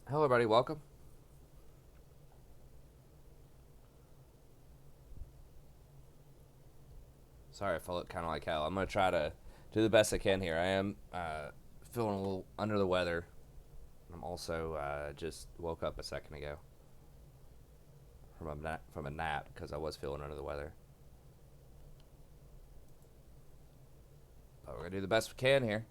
Hello, everybody. Welcome. Sorry if I look kind of like hell. I'm going to try to do the best I can here. I am feeling a little under the weather. I'm also just woke up a second ago from a nap because I was feeling under the weather. But we're going to do the best we can here.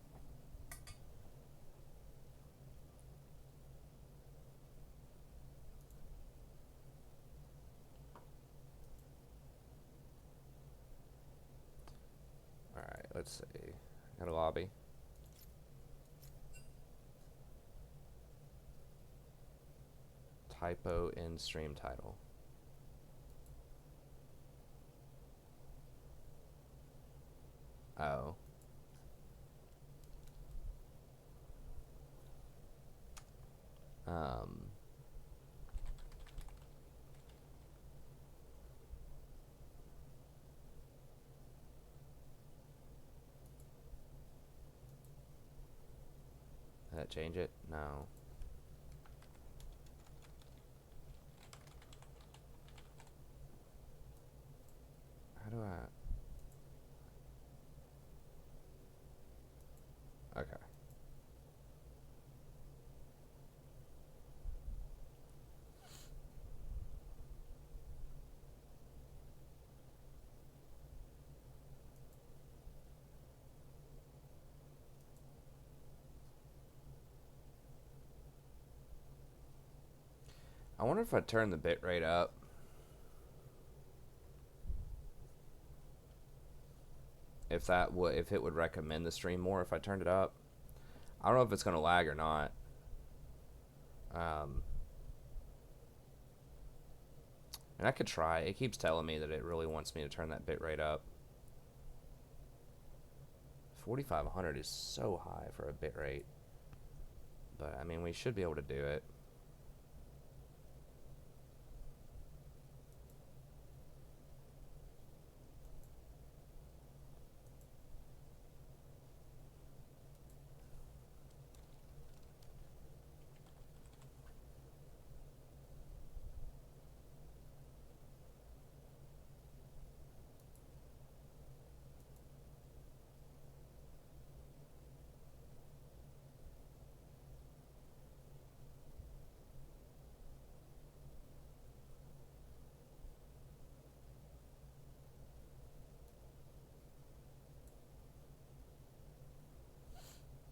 All right, let's see. Got a lobby. Typo in stream title. Oh. Um. Did that change it? No. How do I... Okay. I wonder if I turn the bitrate up. If it would recommend the stream more if I turned it up. I don't know if it's gonna lag or not. Um, and I could try. It keeps telling me that it really wants me to turn that bitrate up. 4500 is so high for a bitrate, but I mean we should be able to do it.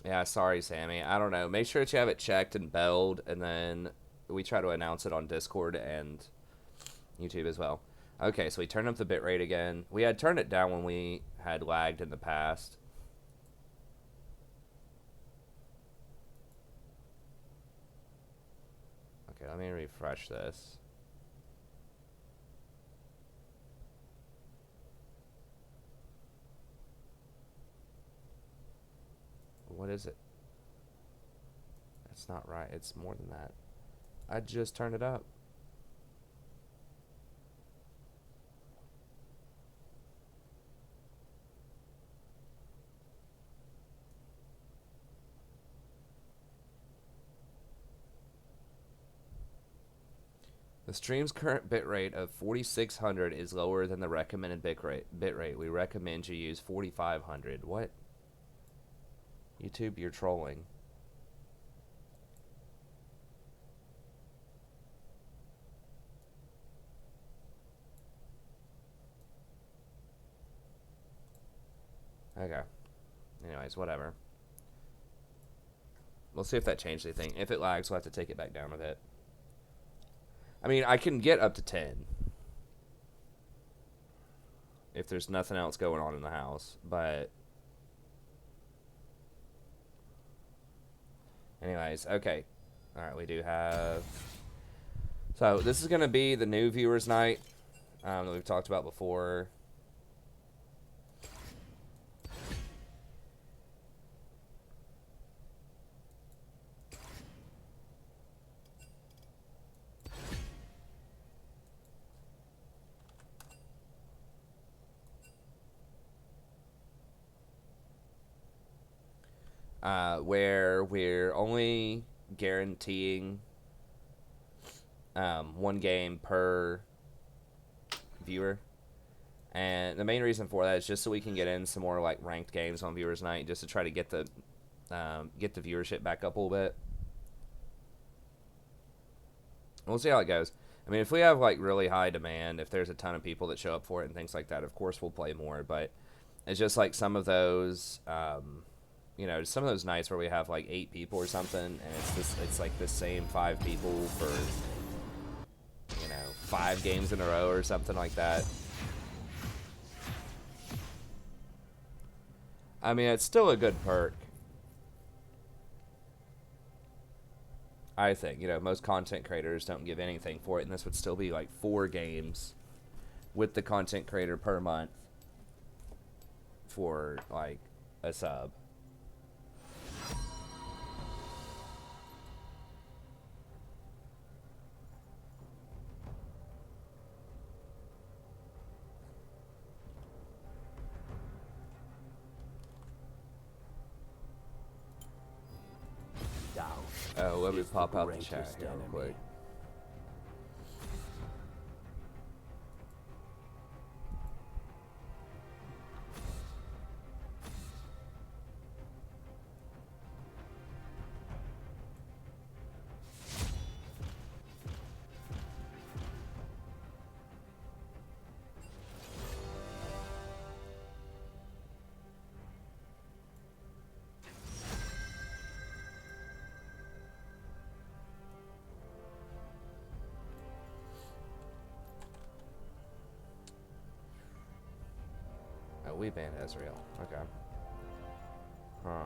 Yeah, sorry, Sammy. I don't know. Make sure that you have it checked and belled, and then we try to announce it on Discord and YouTube as well. Okay, so we turned up the bitrate again. We had turned it down when we had lagged in the past. Okay, let me refresh this. What is it? That's not right. It's more than that. I just turned it up. The stream's current bitrate of 4600 is lower than the recommended bitrate. We recommend you use 4500. What? YouTube, you're trolling. Okay. Anyways, whatever. We'll see if that changed anything. If it lags, we'll have to take it back down a bit. I mean, I can get up to 10 if there's nothing else going on in the house, but anyways, okay. All right, we do have. So this is gonna be the new viewers' night that we've talked about before. Where we're only guaranteeing one game per viewer. And the main reason for that is just so we can get in some more like ranked games on Viewers Night, just to try to get the viewership back up a little bit. We'll see how it goes. I mean, if we have like really high demand, if there's a ton of people that show up for it and things like that, of course we'll play more. But it's just like some of those, some of those nights where we have like 8 people or something, and it's like the same 5 people for 5 games in a row or something like that. I mean, it's still a good perk. I think, most content creators don't give anything for it, and this would still be like 4 games with the content creator per month for like a sub. Oh, let me pop out the chat here real quick. Oh, we banned Ezreal. Okay. Huh.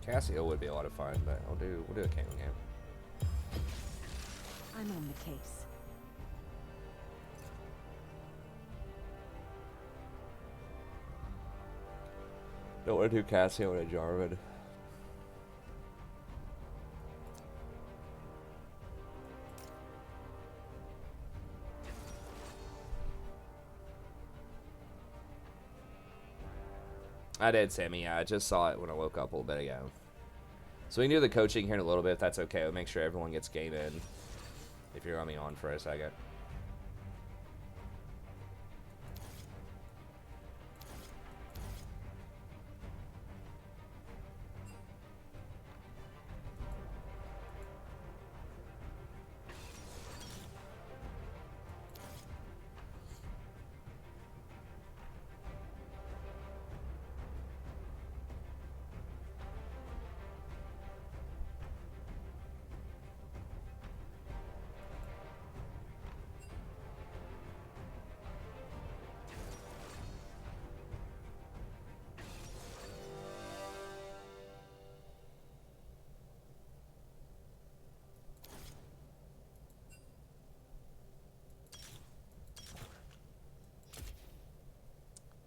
Cassio would be a lot of fun, but we'll do a King game. I'm on the case. Don't want to do Cassio and a Jarvan. I did, Sammy. Yeah, I just saw it when I woke up a little bit ago. So we can do the coaching here in a little bit, if that's okay. We'll make sure everyone gets game in. If you're only on for a second.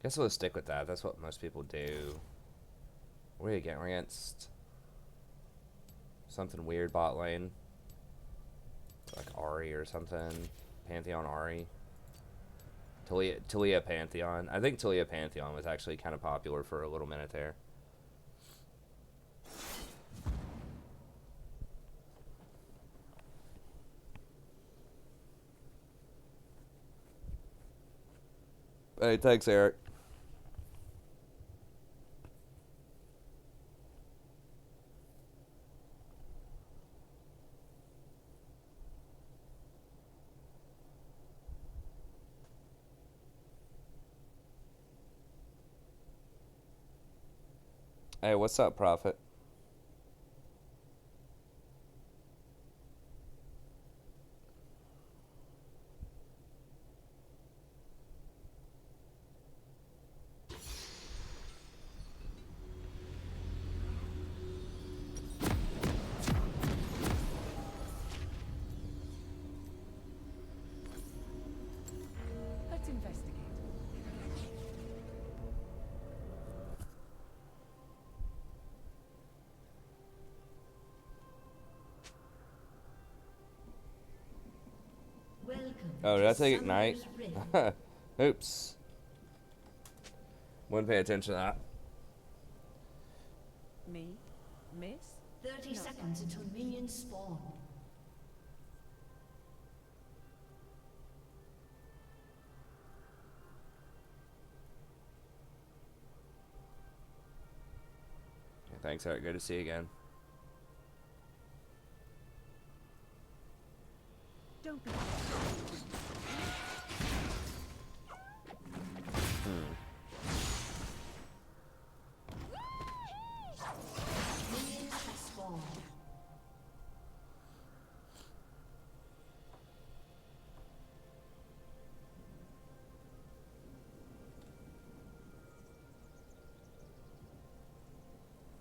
Guess we'll stick with that. That's what most people do. What are you again? We're against something weird bot lane. Like Ahri or something. Pantheon Ahri. Talia Pantheon. I think Talia Pantheon was actually kind of popular for a little minute there. Hey, thanks, Eric. Hey, what's up, Prophet? Let's investigate. Oh, did I take Ignite? Oops. Wouldn't pay attention to that. Me? Miss? 30 seconds until minions spawn. Yeah, thanks, Eric. Good to see you again. Don't be. Minions have spawned.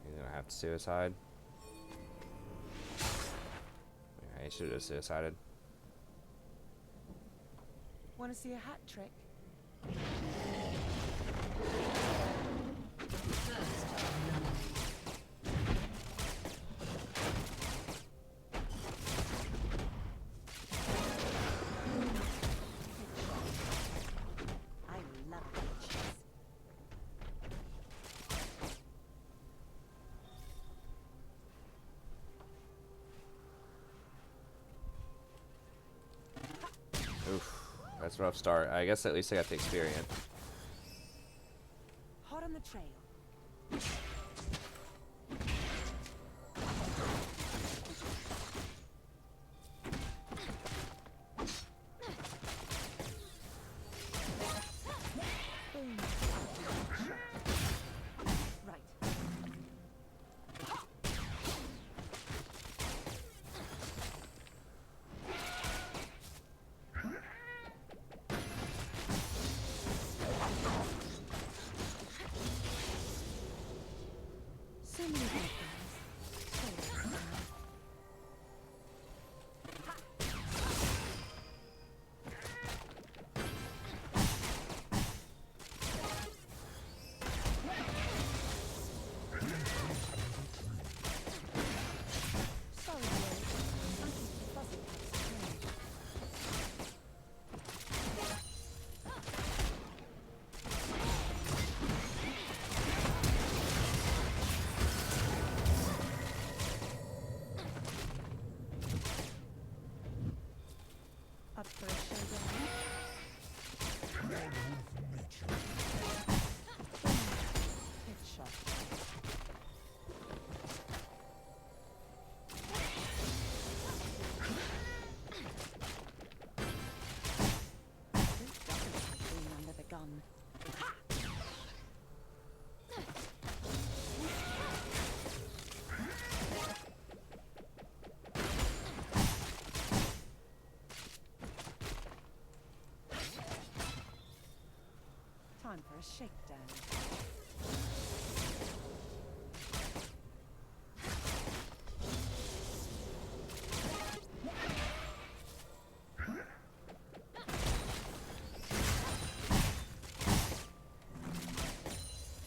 He's gonna have to suicide. Yeah, he should have suicided. Want to see a hat trick? I love witches. Oof, that's a rough start. I guess at least I got the experience. Hot on the trail. Boom. Right. So many good things. So much now. Sorry, Lloyd. I'll keep the fuzzy cats away. Up for a showdown? Headshot. Who doesn't like being under the gun? Time for a shakedown.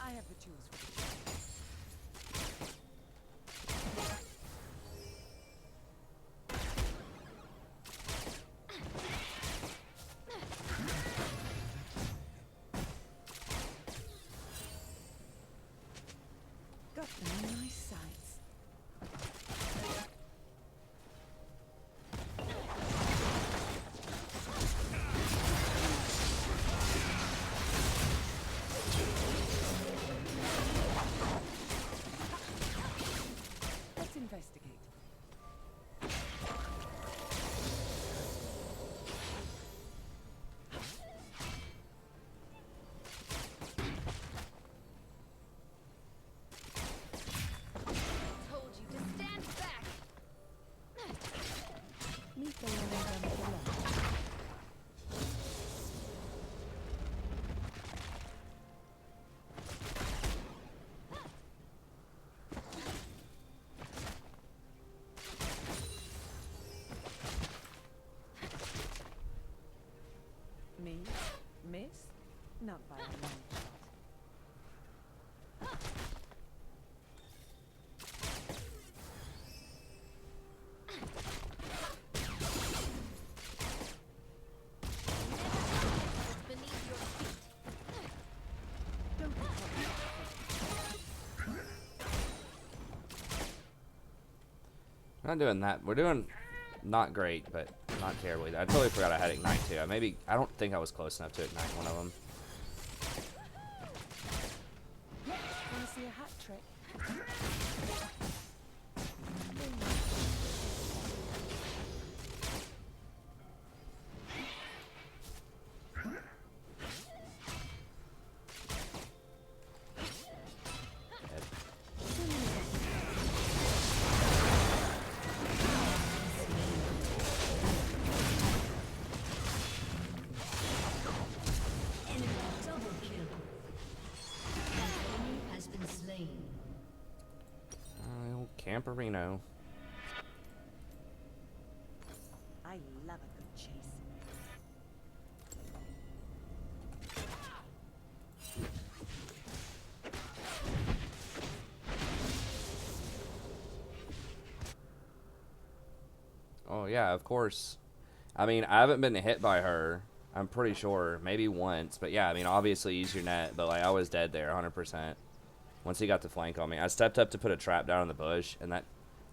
I have the tools for the job. Got them in my sights. Let's investigate. Told you to stand back. Meet the lion on the left. We're not doing that. We're doing not great, but not terribly. I totally forgot I had Ignite too. I don't think I was close enough to Ignite one of them. Want to see a hat trick? Camperino. I love a good chase. Oh yeah, of course. I mean, I haven't been hit by her. I'm pretty sure, maybe once, but yeah. I mean, obviously use your net, but like I was dead there, 100%. Once he got the flank on me, I stepped up to put a trap down in the bush, and that,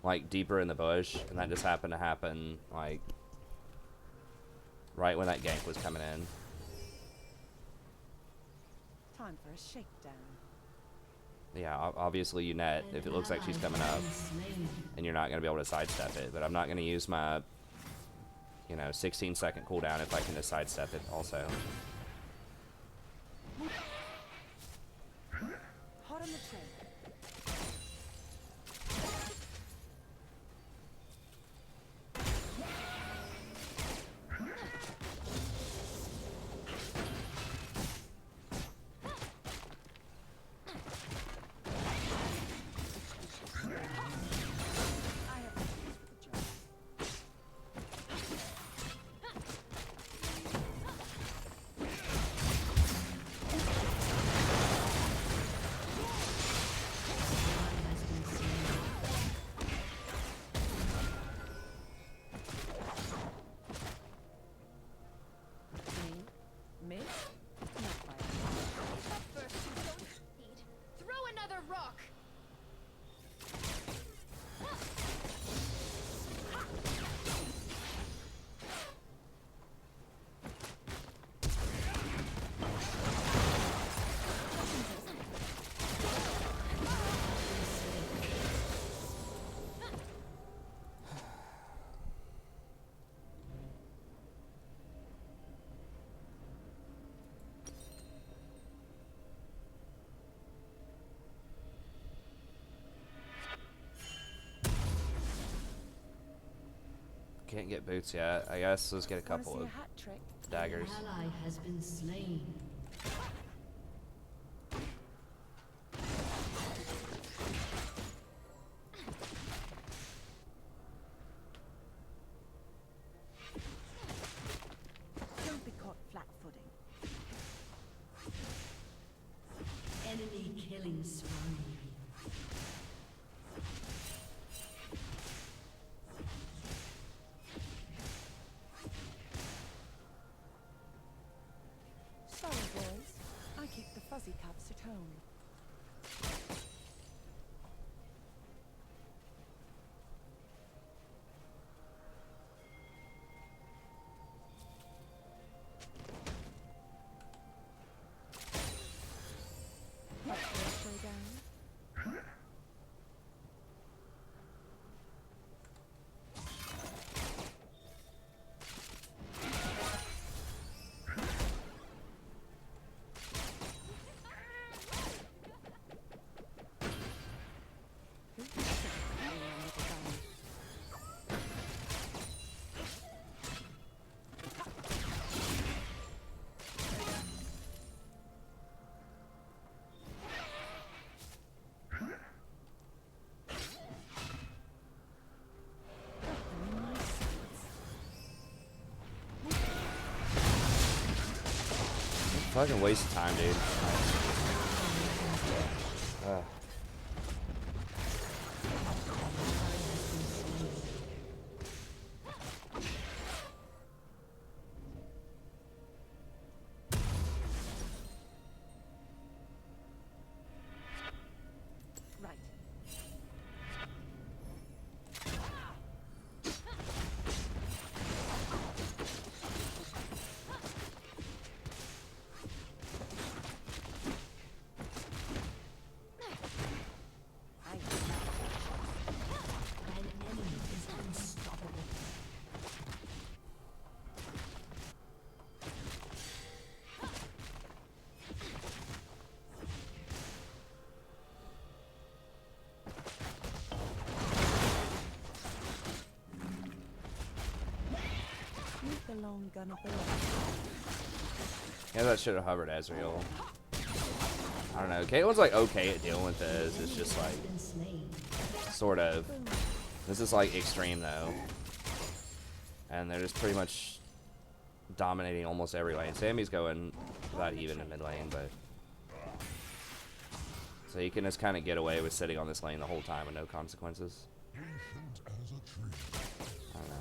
like, deeper in the bush, and that just happened to happen, like, right when that gank was coming in. Time for a shakedown. Yeah, obviously you net if it looks like she's coming up, and you're not going to be able to sidestep it, but I'm not going to use my, 16-second cooldown if I can just sidestep it also. Hot on the train. Can't get boots yet. I guess let's get a couple of hat trick? daggers. Ally has been slain. Don't be caught flat-footing. Enemy killing spree. Sorry, boys. I keep the fuzzy cups at home. Up for a showdown? Fucking waste of time, dude. Right. the long gun of the Lord. Yeah, that should have hovered Ezreal. I don't know. Caitlyn's like okay at dealing with this. It's just like Been slain. sort of. This is like extreme though, and they're just pretty much dominating almost every lane. Sammy's going about even in mid lane, but so he can just kind of get away with sitting on this lane the whole time with no consequences. I don't know.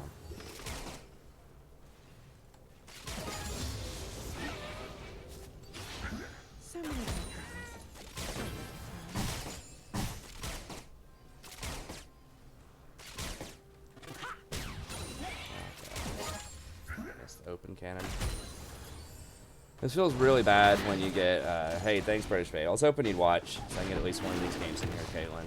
So many weapons. That's the open cannon. This feels really bad when you get, hey, thanks, British Bay. I was hoping you'd watch, so I can get at least one of these games in here, Caitlyn.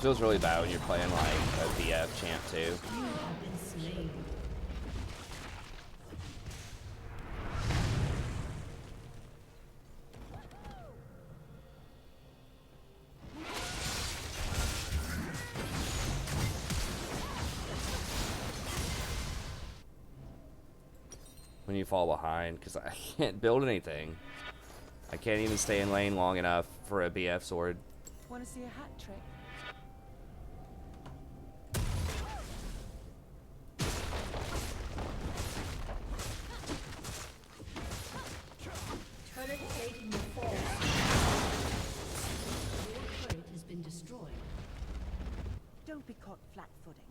Feels really bad when you're playing like a BF champ too. You have been slain. When you fall behind, because I can't build anything. I can't even stay in lane long enough for a BF sword. Want to see a hat trick? Turret plating will fall. Your turret has been destroyed. Don't be caught flat-footing.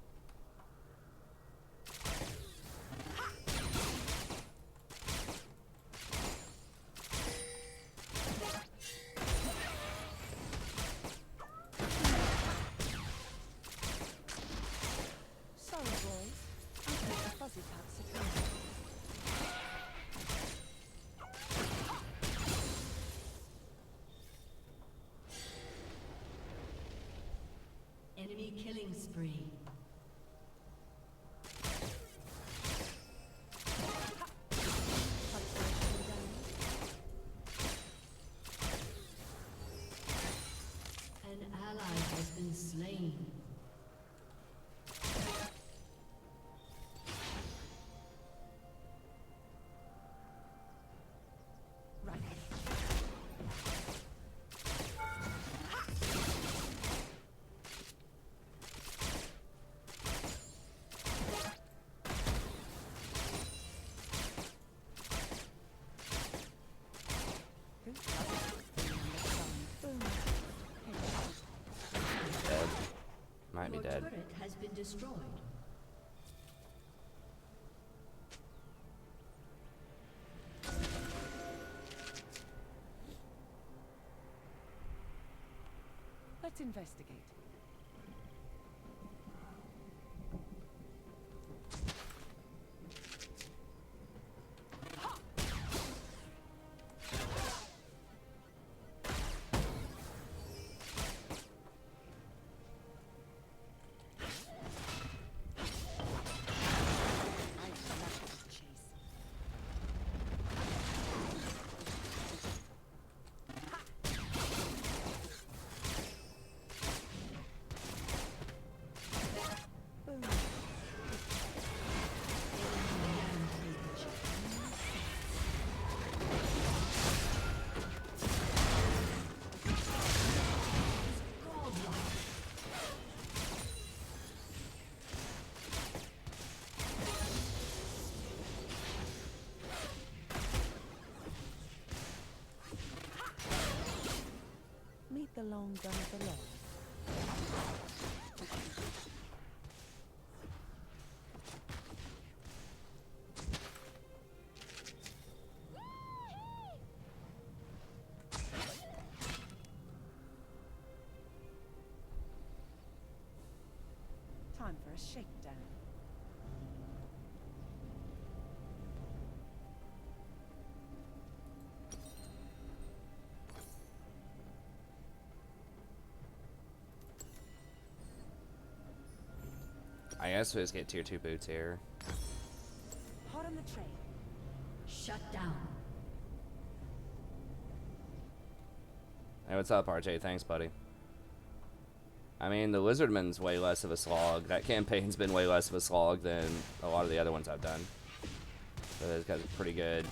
Sorry, boys. I think the fuzzy caps are coming. Enemy killing spree. An ally has been slain. Right. Boom. Dead. Might be Your dead. turret has been destroyed. Let's investigate. I love this chase. Boom. Meet the long gun of the Lord. Time for a shakedown. I guess we just get tier 2 boots here. Hot on the train. Shut down. Hey, what's up, RJ? Thanks, buddy. I mean, the Lizardman's way less of a slog. That campaign's been way less of a slog than a lot of the other ones I've done. So it's got pretty good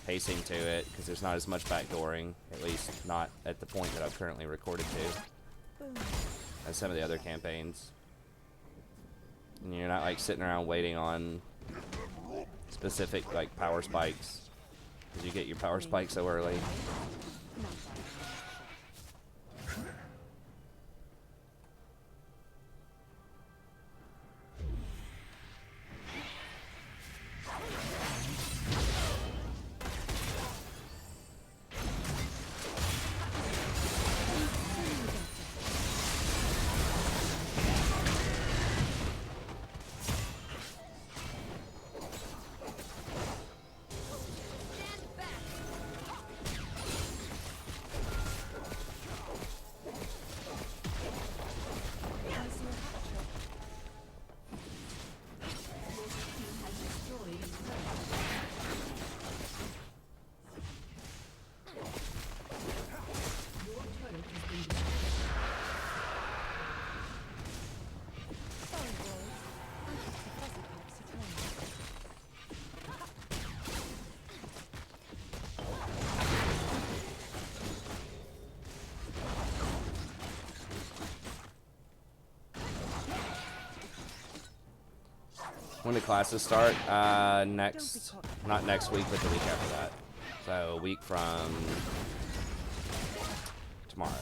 pacing to it, because there's not as much backdooring, at least not at the point that I've currently recorded to, Boom. as some of the other campaigns. And you're not like sitting around waiting on specific like power spikes, because you get your power spike so early. Not by a long shot. Stand back. When do classes start? Next, not next week, but the week after that. So a week from tomorrow.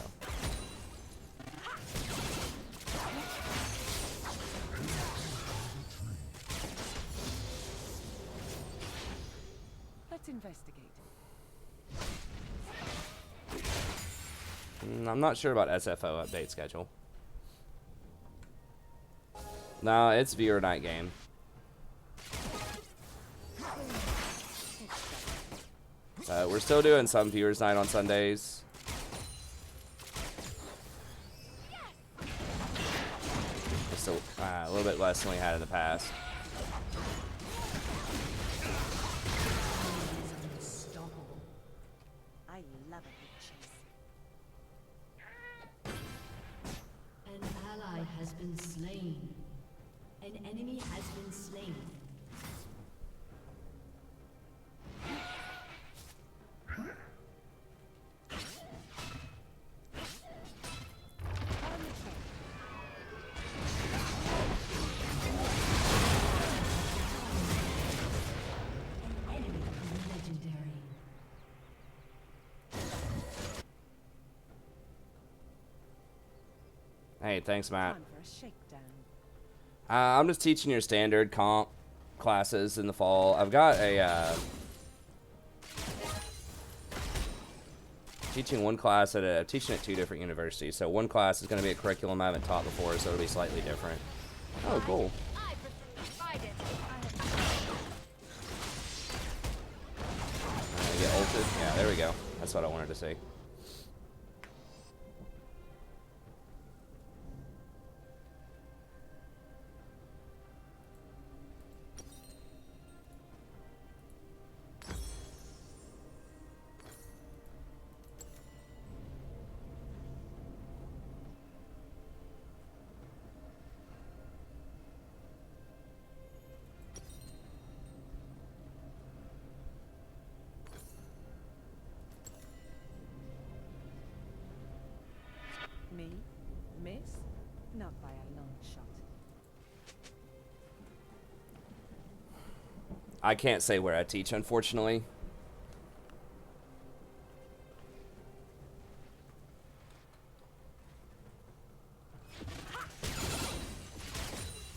Let's investigate. I'm not sure about SFO update schedule. No, it's viewer night game. We're still doing some viewers night on Sundays. It's still a little bit less than we had in the past. I love a good chase. An ally has been slain. An enemy has been slain. Hot on the train. An enemy legendary. Hey, thanks, Matt. Time for a shakedown. I'm just teaching your standard comp classes in the fall. I've got a teaching one class I'm teaching at 2 different universities. So one class is going to be a curriculum I haven't taught before, so it'll be slightly different. Oh, cool. I prefer to fight it. Get ulted. Yeah, there we go. That's what I wanted to see. Me? Miss? Not by a long shot. I can't say where I teach, unfortunately.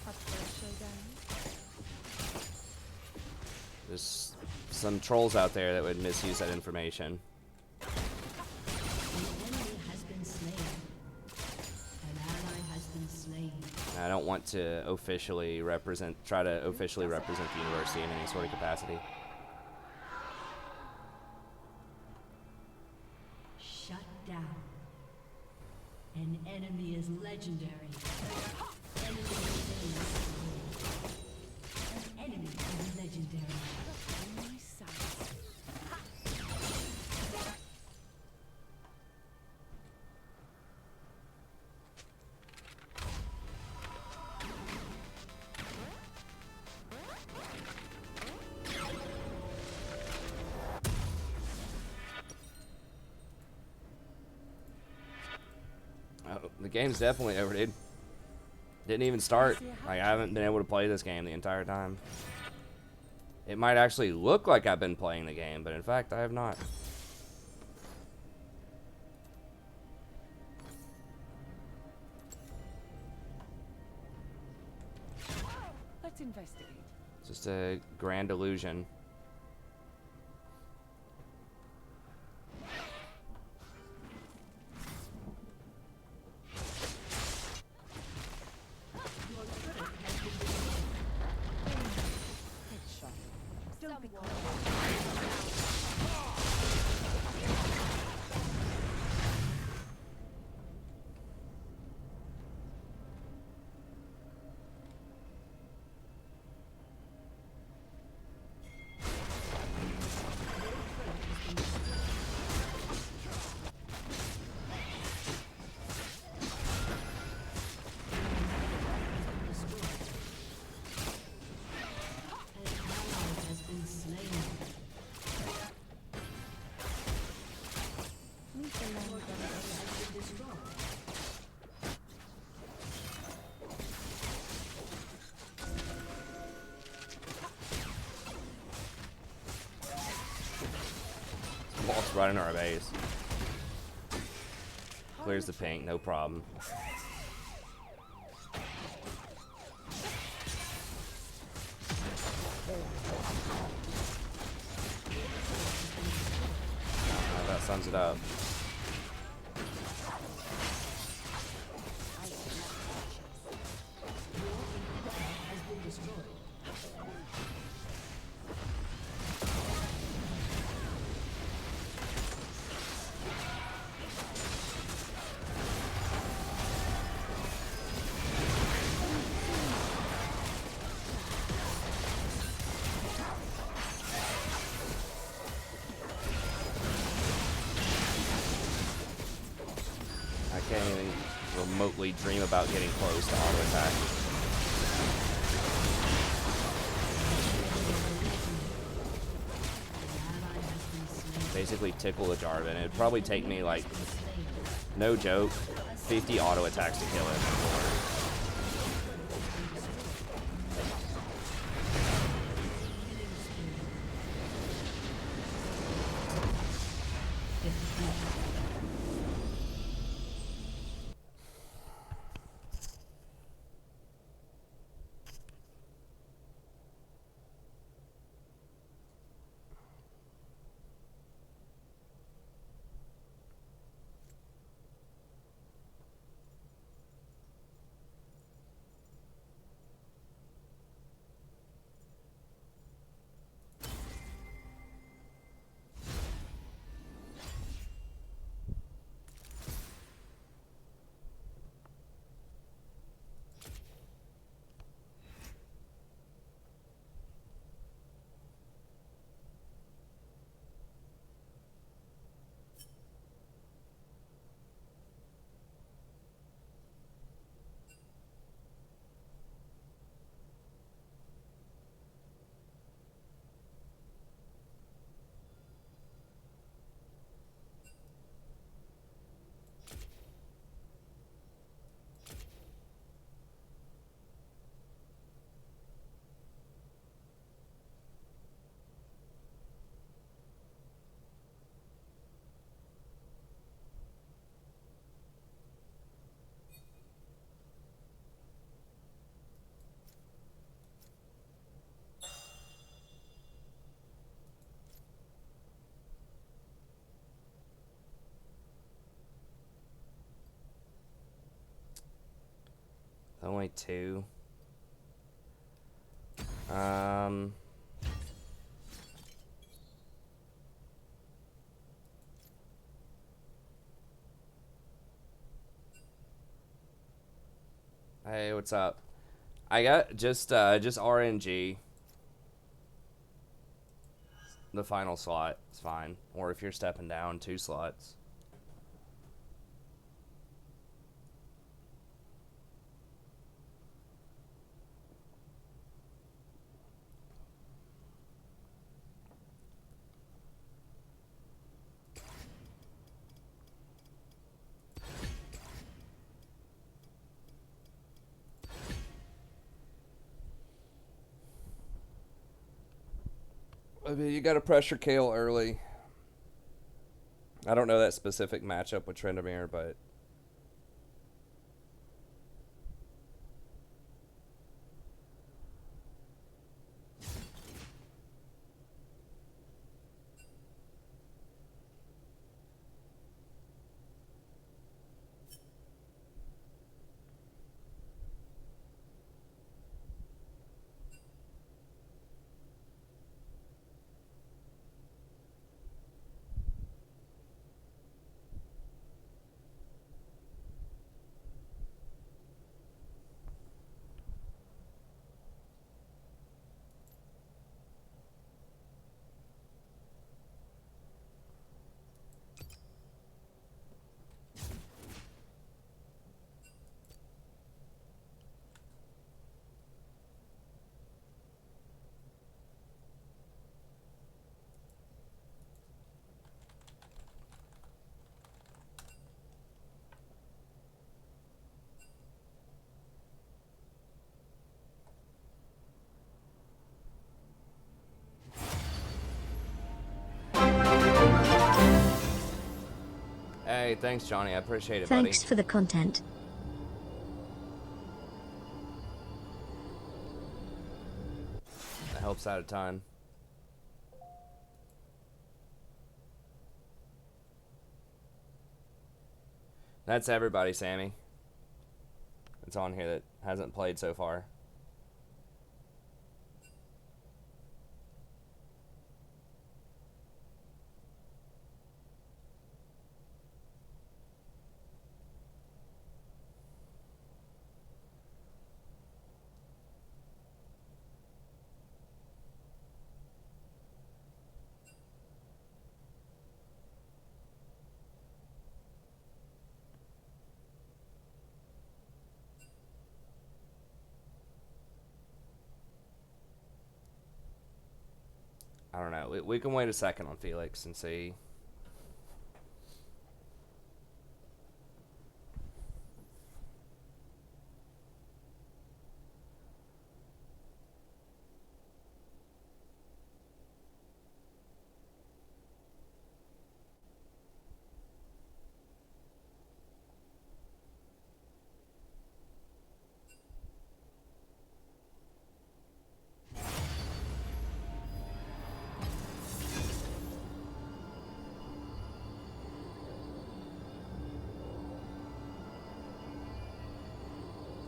Up for a showdown? There's some trolls out there that would misuse that information. An enemy has been slain. An ally has been slain. I don't want to try to officially represent the university in any sort of capacity. Shut down. An enemy is legendary. Enemy is an enemy is legendary. On my side. Oh, the game's definitely over, dude. Didn't even start. Like, I haven't been able to play this game the entire time. It might actually look like I've been playing the game, but in fact, I have not. Let's investigate. It's just a grand illusion. Headshot. Don't be Someone. Walt's right into our base. Clears the pink, no problem. That sums it up. I can't even remotely dream about getting close to auto attack. Basically tickle the Jarvan. It'd probably take me, like, no joke, 50 auto attacks to kill it. Only 2. Um. Hey, what's up? I got just RNG. The final slot is fine. Or if you're stepping down 2 slots. I mean, you got to pressure Kale early. I don't know that specific matchup with Trendamere, but hey, thanks, Johnny. I appreciate it, buddy. Thanks for the content. That helps out a ton. That's everybody, Sammy. It's on here that hasn't played so far. I don't know. We can wait a second on Felix and see.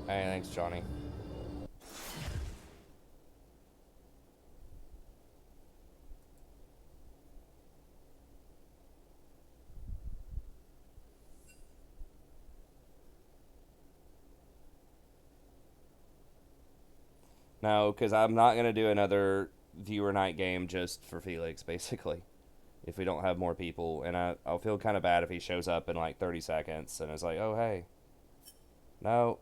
Hey, thanks, Johnny. No, because I'm not going to do another viewer night game just for Felix, basically. If we don't have more people. And I'll feel kind of bad if he shows up in like 30 seconds and it's like, oh, hey. No.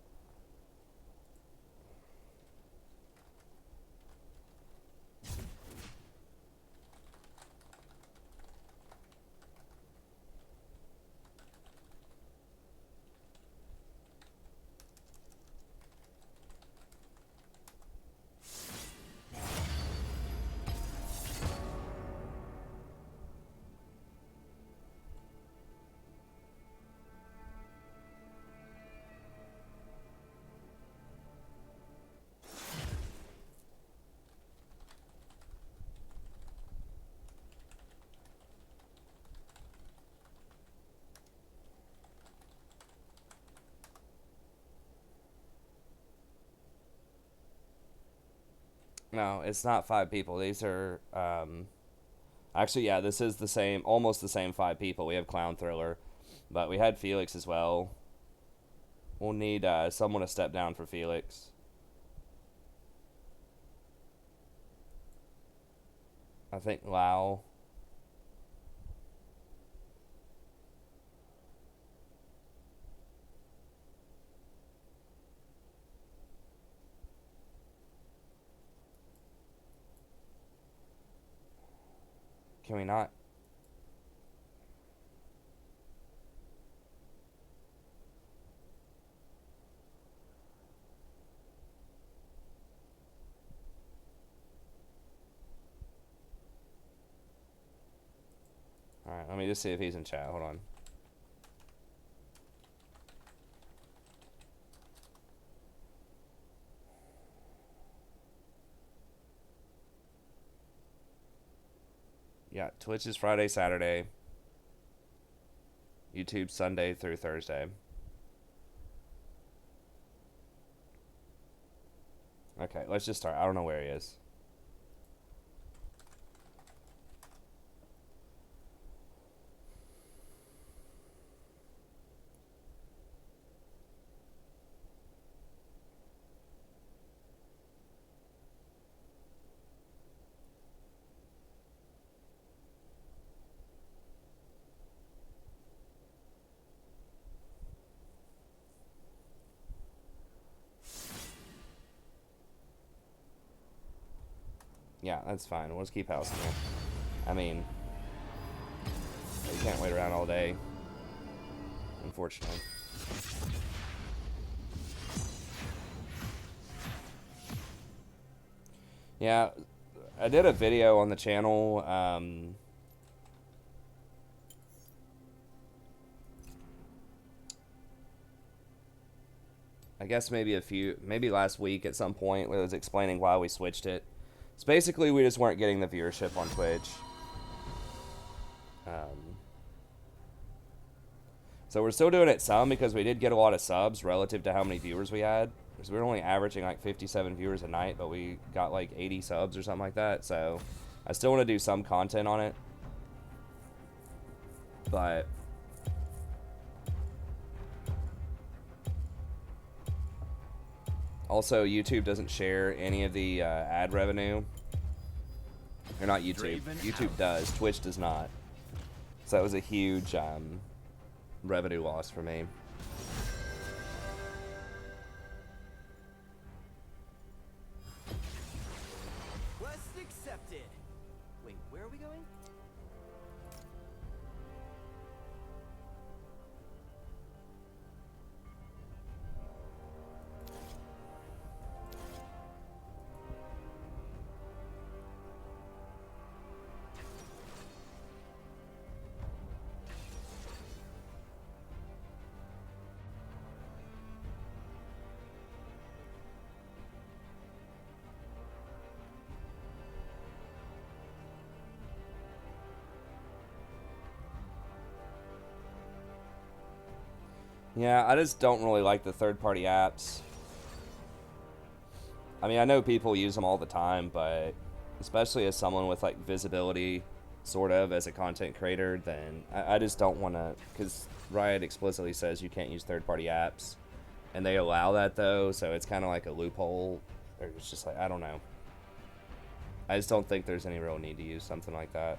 No, it's not 5 people. These are actually, yeah, this is the same, almost the same 5 people. We have Clown Thriller, but we had Felix as well. We'll need someone to step down for Felix. I think Lau. Can we not? Alright, let me just see if he's in chat. Hold on. Yeah, Twitch is Friday, Saturday. YouTube Sunday through Thursday. Okay, let's just start. I don't know where he is. Yeah, that's fine. We'll just keep housing here. I mean, you can't wait around all day, unfortunately. Yeah, I did a video on the channel. I guess maybe last week at some point, where I was explaining why we switched it. So basically, we just weren't getting the viewership on Twitch. So we're still doing it some because we did get a lot of subs relative to how many viewers we had. Because we were only averaging like 57 viewers a night, but we got like 80 subs or something like that. So I still want to do some content on it. But also, YouTube doesn't share any of the ad revenue. Or not YouTube. YouTube does. Twitch does not. So that was a huge revenue loss for me. Quest accepted. Wait, where are we going? Yeah, I just don't really like the third-party apps. I mean, I know people use them all the time, but especially as someone with like visibility, sort of, as a content creator, then I just don't want to, because Riot explicitly says you can't use third-party apps, and they allow that though, so it's kind of like a loophole, or it's just like, I don't know. I just don't think there's any real need to use something like that.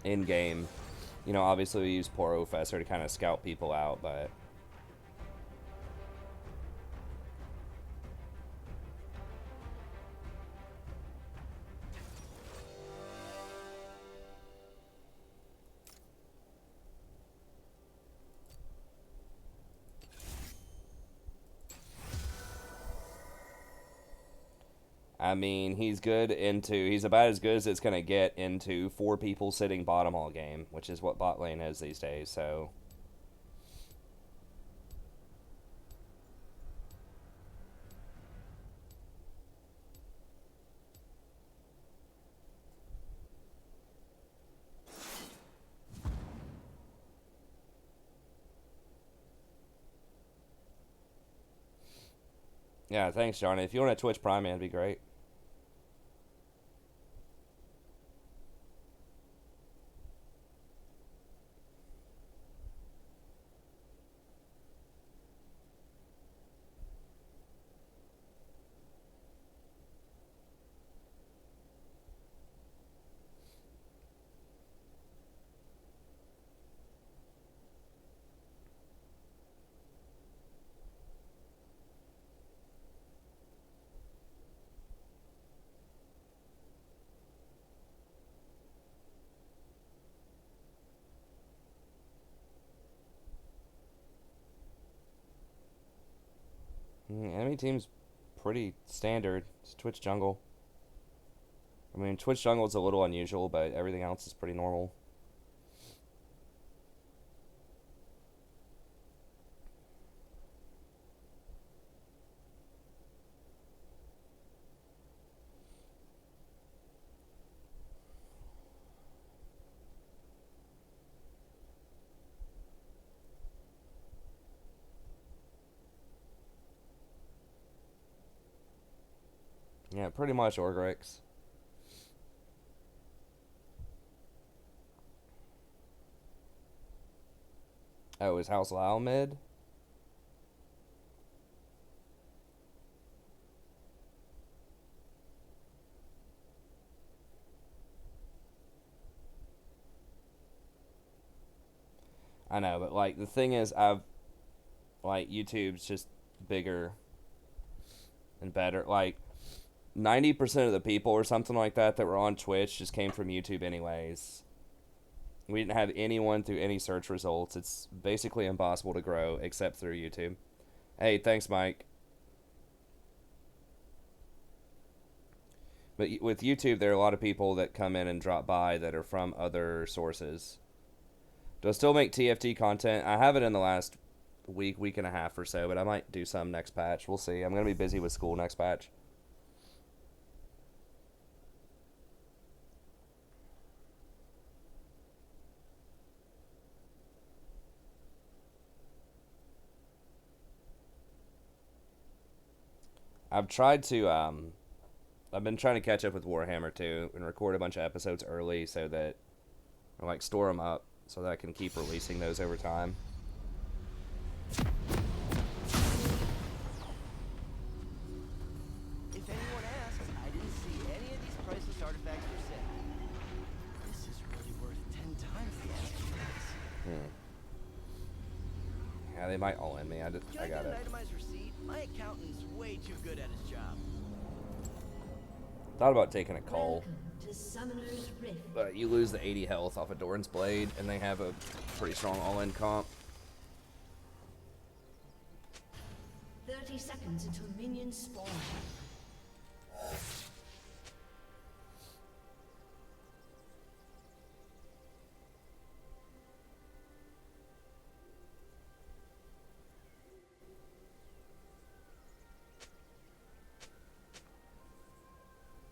In game, you know, obviously we use Poor Professor to kind of scout people out, but I mean, he's about as good as it's going to get into 4 people sitting bottom all game, which is what bot lane is these days, so. Yeah, thanks, Johnny. If you want a Twitch Prime, man, it'd be great. Enemy team's pretty standard. It's Twitch jungle. I mean, Twitch jungle's a little unusual, but everything else is pretty normal. Yeah, pretty much Orgrix. Oh, is House Lao mid? I know, but like the thing is, YouTube's just bigger and better. Like 90% of the people or something like that were on Twitch just came from YouTube anyways. We didn't have anyone through any search results. It's basically impossible to grow except through YouTube. Hey, thanks, Mike. But with YouTube, there are a lot of people that come in and drop by that are from other sources. Do I still make TFT content? I haven't in the last week and a half or so, but I might do some next patch. We'll see. I'm going to be busy with school next patch. I've tried to, I've been trying to catch up with Warhammer too and record a bunch of episodes early so that, or like store them up so that I can keep releasing those over time. If anyone asks, I didn't see any of these priceless artifacts for sale. This is really worth 10 times the asking price. Yeah, they might all end me. I Can I got get an it. itemized receipt? My accountant's way too good at his job. Thought about taking a call. Welcome to Summoner's Rift. But you lose the 80 health off of Doran's Blade, and they have a pretty strong all-in comp. 30 seconds until minions spawn.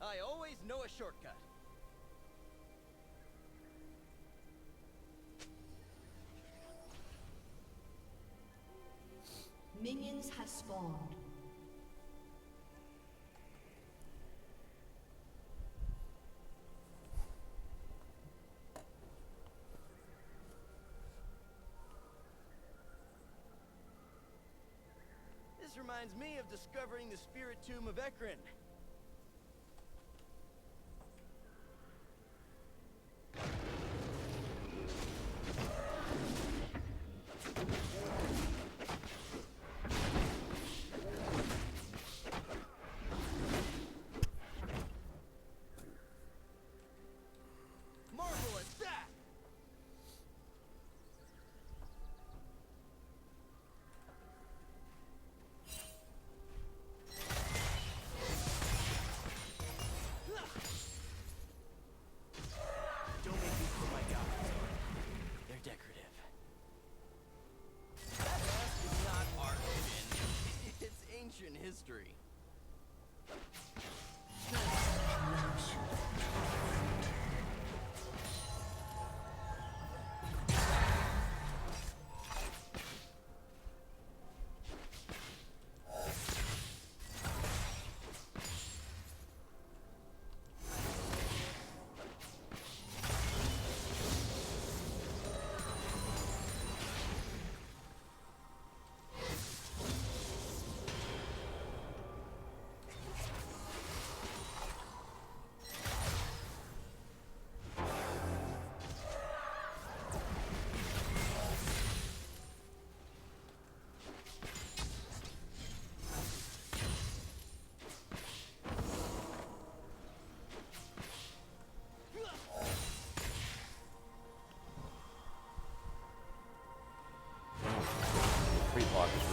I always know a shortcut. Minions have spawned. This reminds me of discovering the spirit tomb of Ekron. Marvel at that!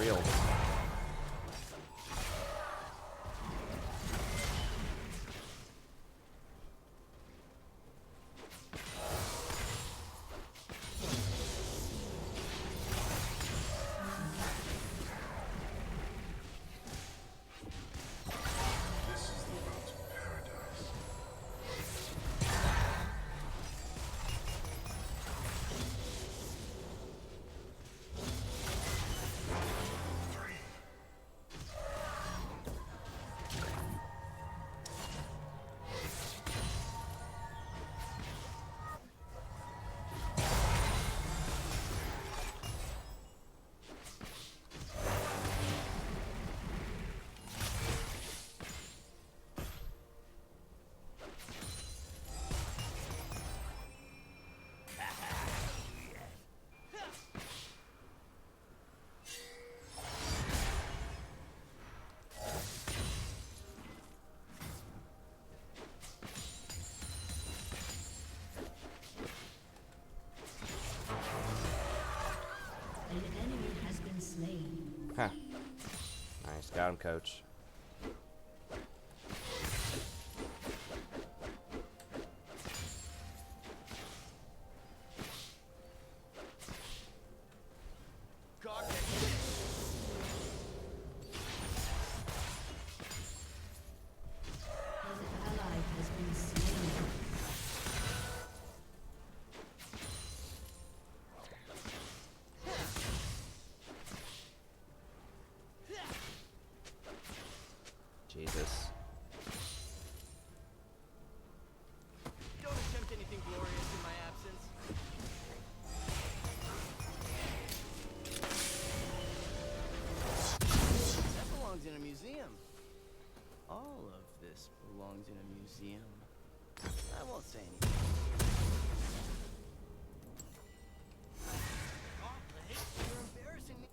real. An enemy has been slain. Huh. Nice. Got him, coach. An ally has been slain. Jesus. Don't attempt anything glorious in my absence. That belongs in a museum. All of this belongs in a museum. I won't say anything. You're embarrassing me.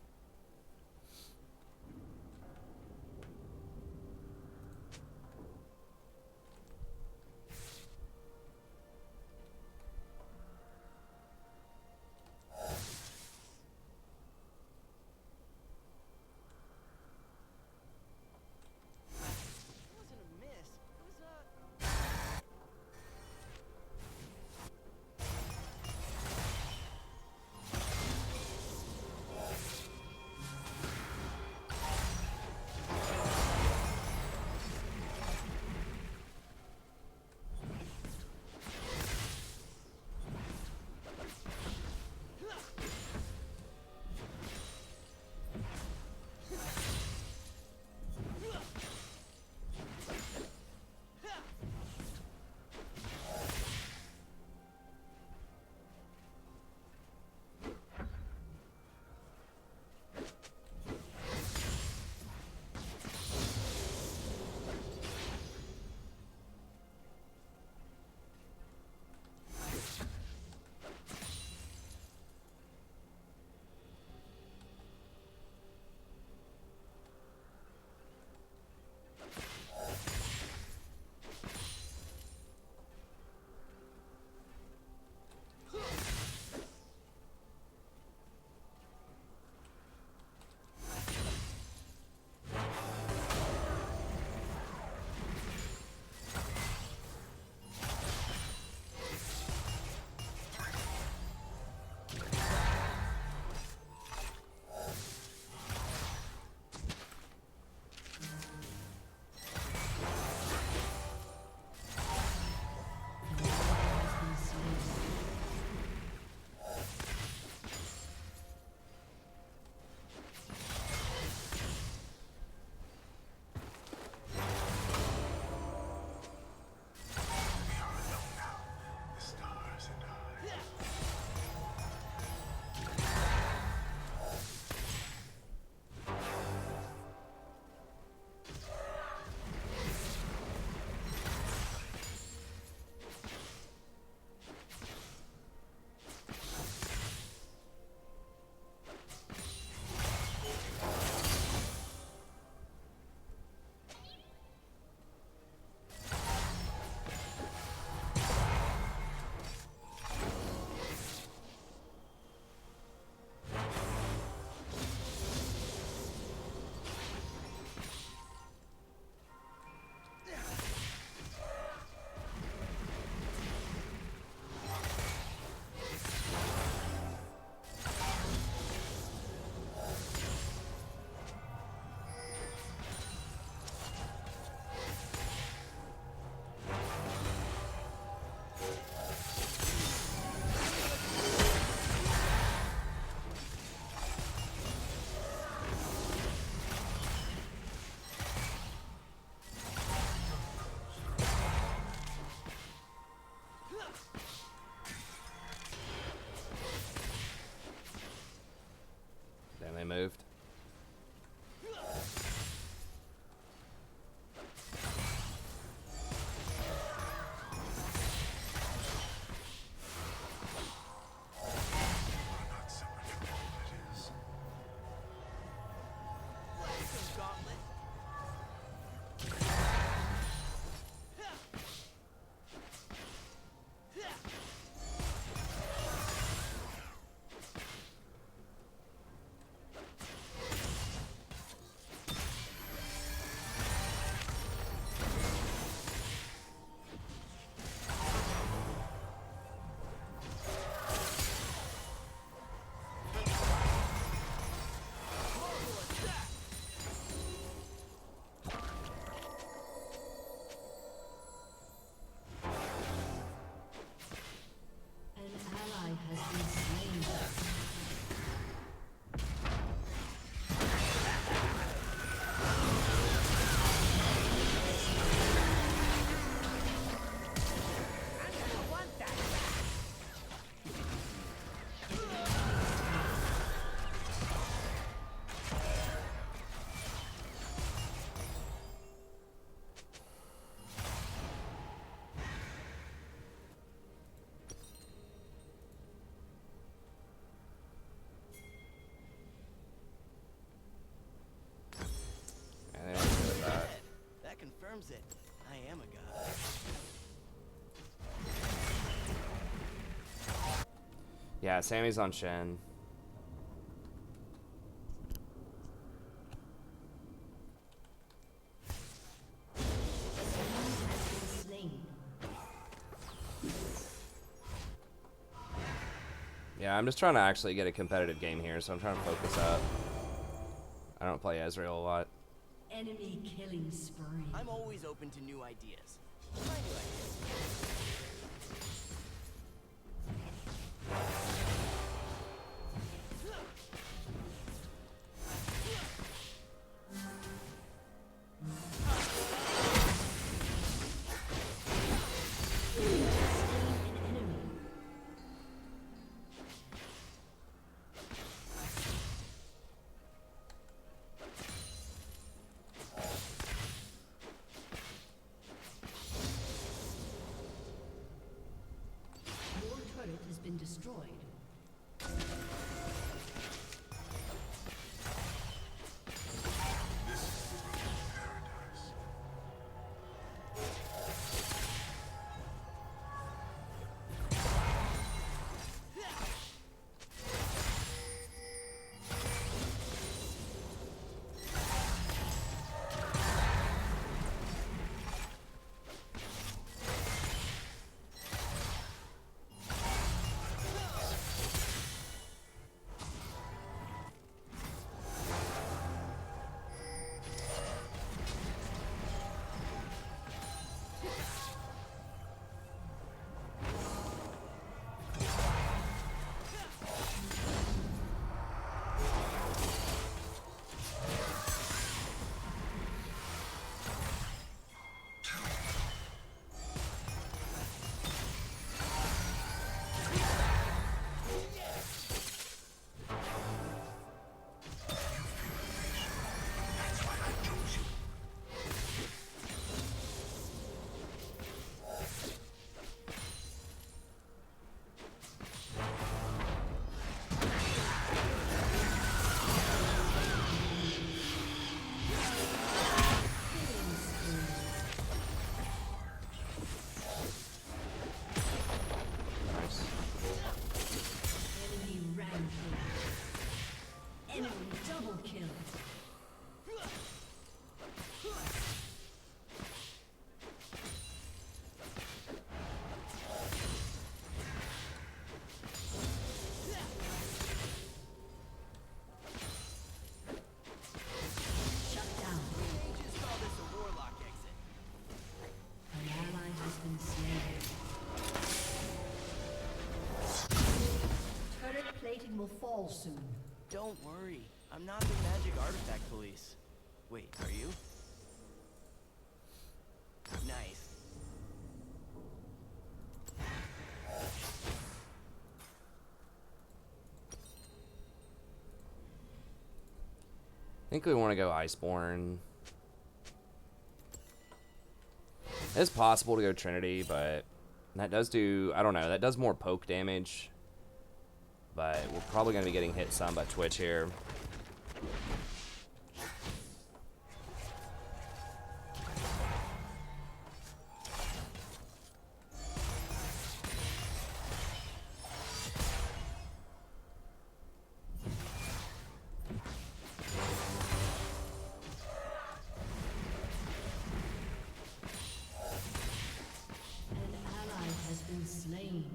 It wasn't a miss. It was a... Yeah, Sammy's on Shen. Slain. Yeah, I'm just trying to actually get a competitive game here, so I'm trying to focus up. I don't play Ezreal a lot. Enemy killing spree. I'm always open to new ideas. My new ideas. Your turret has been destroyed. Enemy rampage. Enemy double kill. Shut down. They just call this a warlock exit. An ally has been slain. Turret plating will fall soon. Don't worry. I'm not the magic artifact police. Wait, are you? Nice. I think we want to go Iceborne. It's possible to go Trinity, but that does do, I don't know, that does more poke damage. But we're probably going to be getting hit some by Twitch here. An ally has been slain.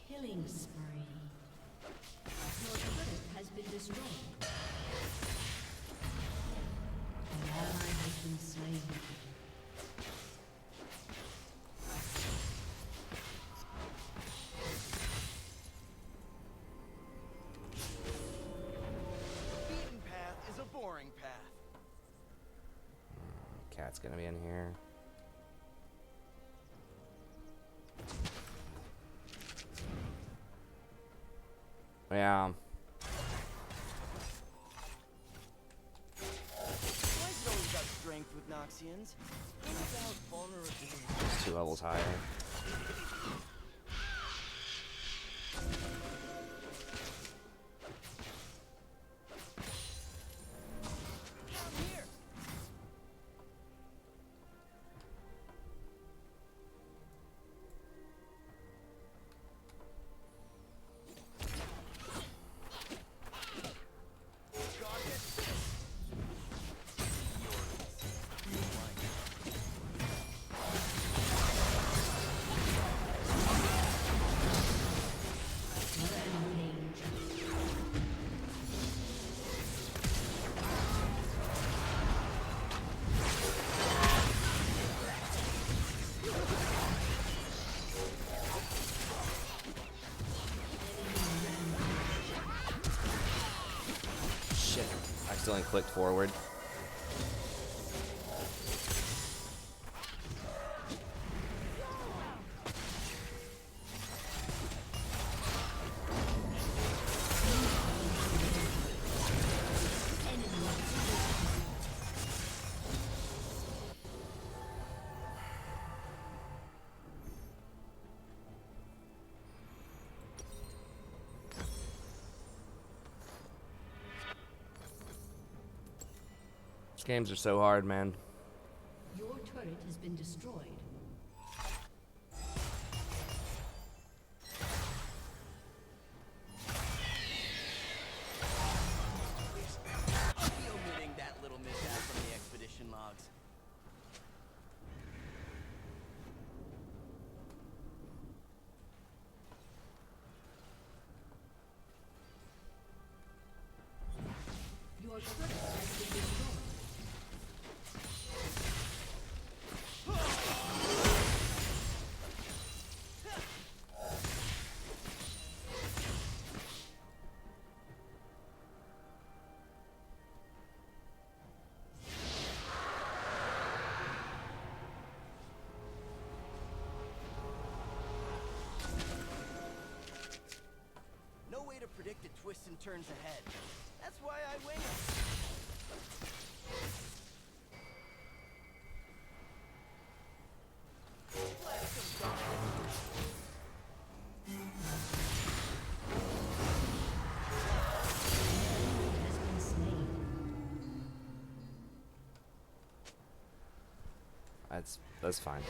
Killing spree. Your turret has been destroyed. An ally has been slain. The beaten path is a boring path. Cat's going to be in here. Yeah. Why is it always about strength with Noxians? What about vulnerability? It's 2 levels higher. accidentally clicked forward. Games are so hard, man. Your turret has been destroyed. I'll be omitting that little mishap from the expedition logs. Your turret has been destroyed. No way to predict the twists and turns ahead. That's why I wing it. Blast some guns. Has been slain. That's fine.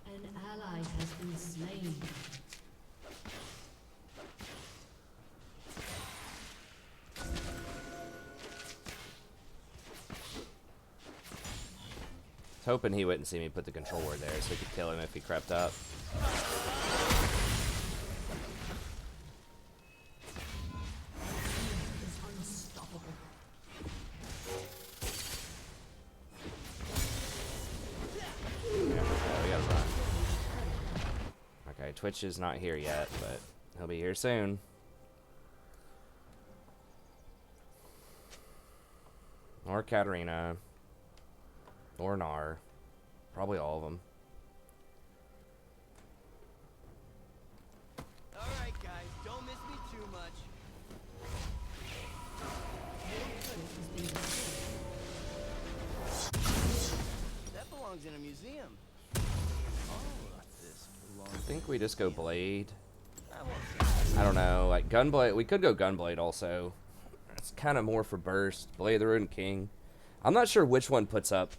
An ally has been slain. I was hoping he wouldn't see me put the control word there so we could kill him if he crept up. Is unstoppable. Yeah, we gotta run. Okay, Twitch is not here yet, but he'll be here soon. Or Katarina. Or Nar. Probably all of them. Alright guys, don't miss me too much. Your turret has been destroyed. That belongs in a museum. All of this belongs. I think we just go Blade. I won't say I don't know, like Gunblade. We could go Gunblade also. It's kind of more for burst. Blade of the Ruined King. I'm not sure which one puts up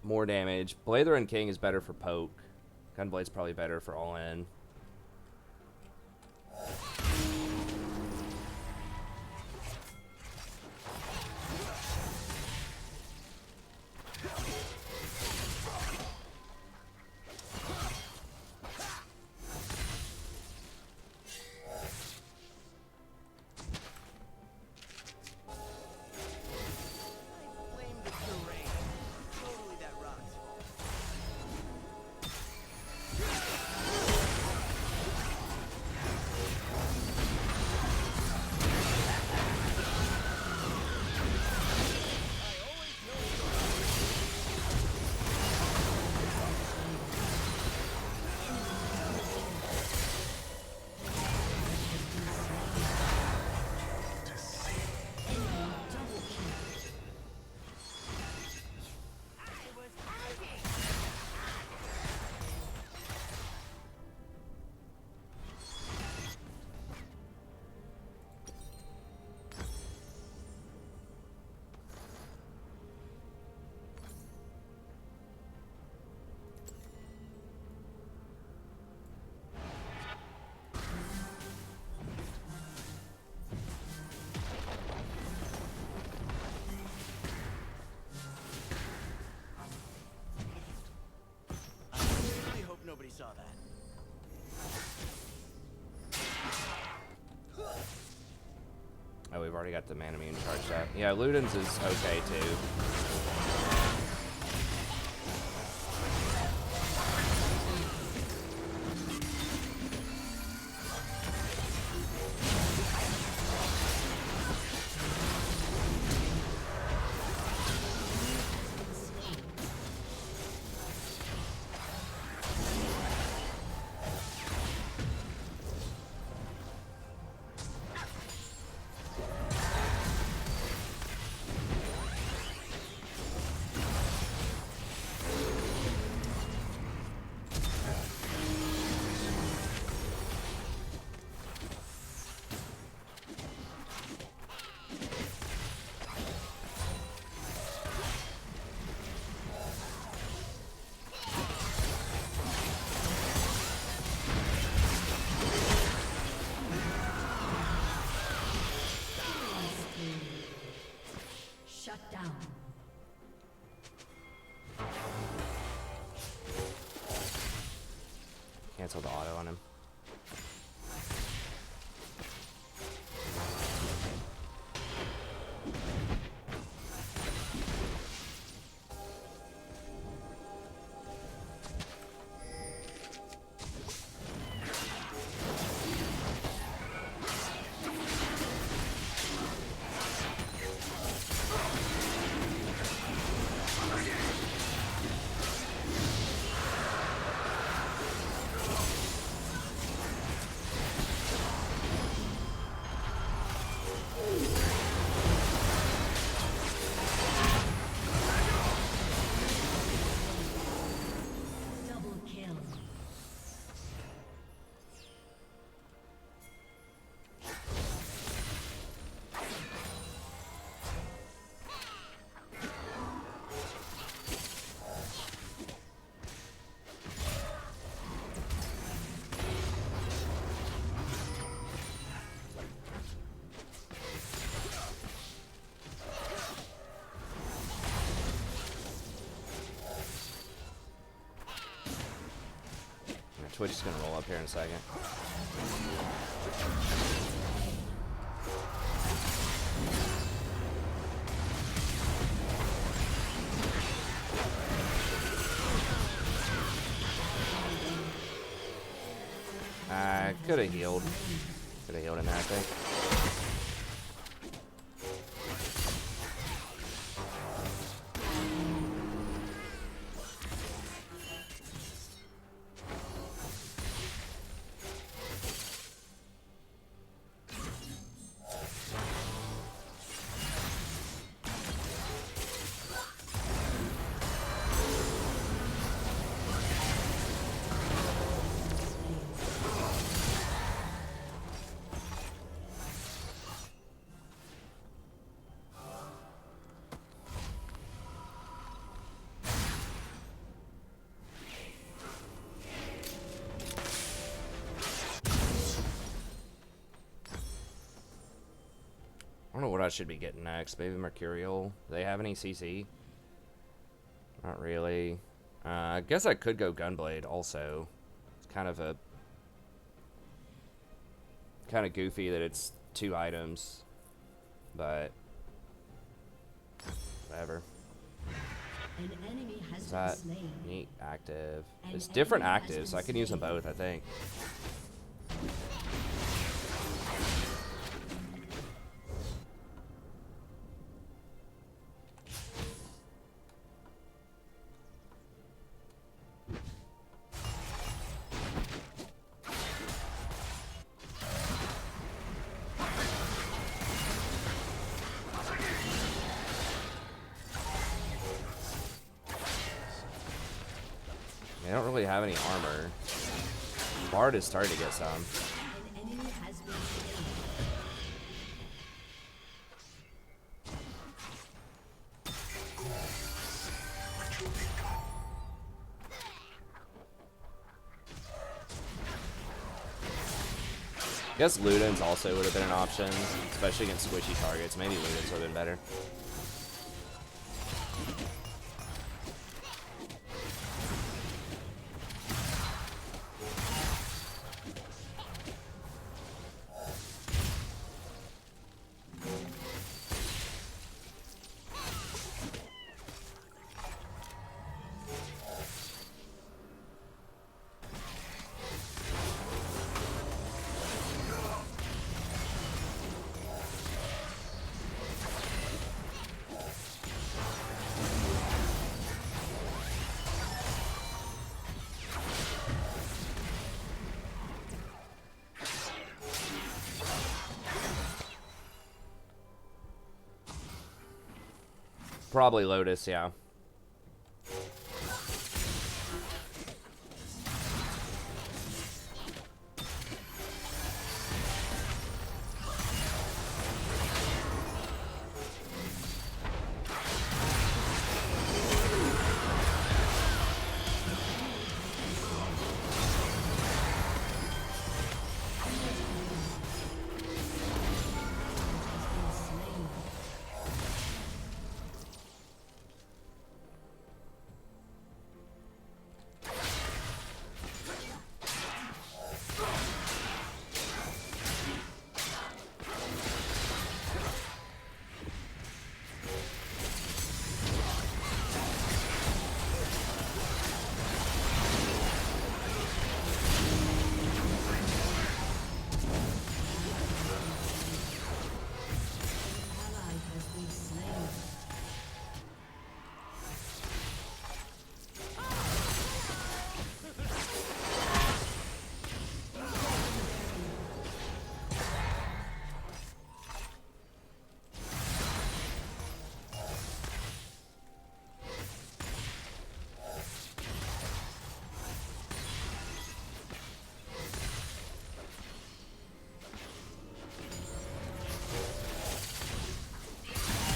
more damage. Blade of the Ruined King is better for poke. Gunblade's probably better for all in. I blame the terrain. Totally that rock's fault. we've already got the mana immune charged up. Yeah, Luden's is okay too. Shut down. Cancel the auto on him. Double kill. Twitch is gonna roll up here in a second. Could have healed. Could have healed in there, I think. I don't know what I should be getting next. Maybe Mercurial. Do they have any CC? Not really. I guess I could go Gunblade also. It's kind of goofy that it's 2 items, but whatever. An enemy has Is been that slain. neat? Active. An It's different enemy has actives. been I can use them slain. both, I think. They don't really have any armor. Bard is starting to get some. An enemy has been slain. I guess Ludens also would have been an option, especially against squishy targets. Maybe Ludens would have been better. Probably Lotus, yeah.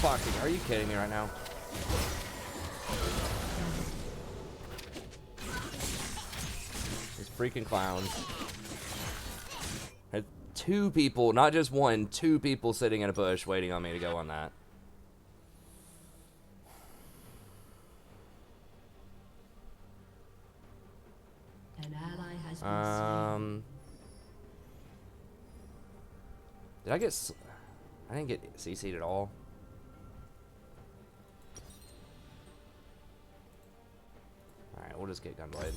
Fucking, are you kidding me right now? These freaking clowns. Had 2 people, not just 1, 2 people sitting in a bush waiting on me to go on that. An ally has been slain. Did I get... I didn't get CC'd at all. Alright, we'll just get Gunblade.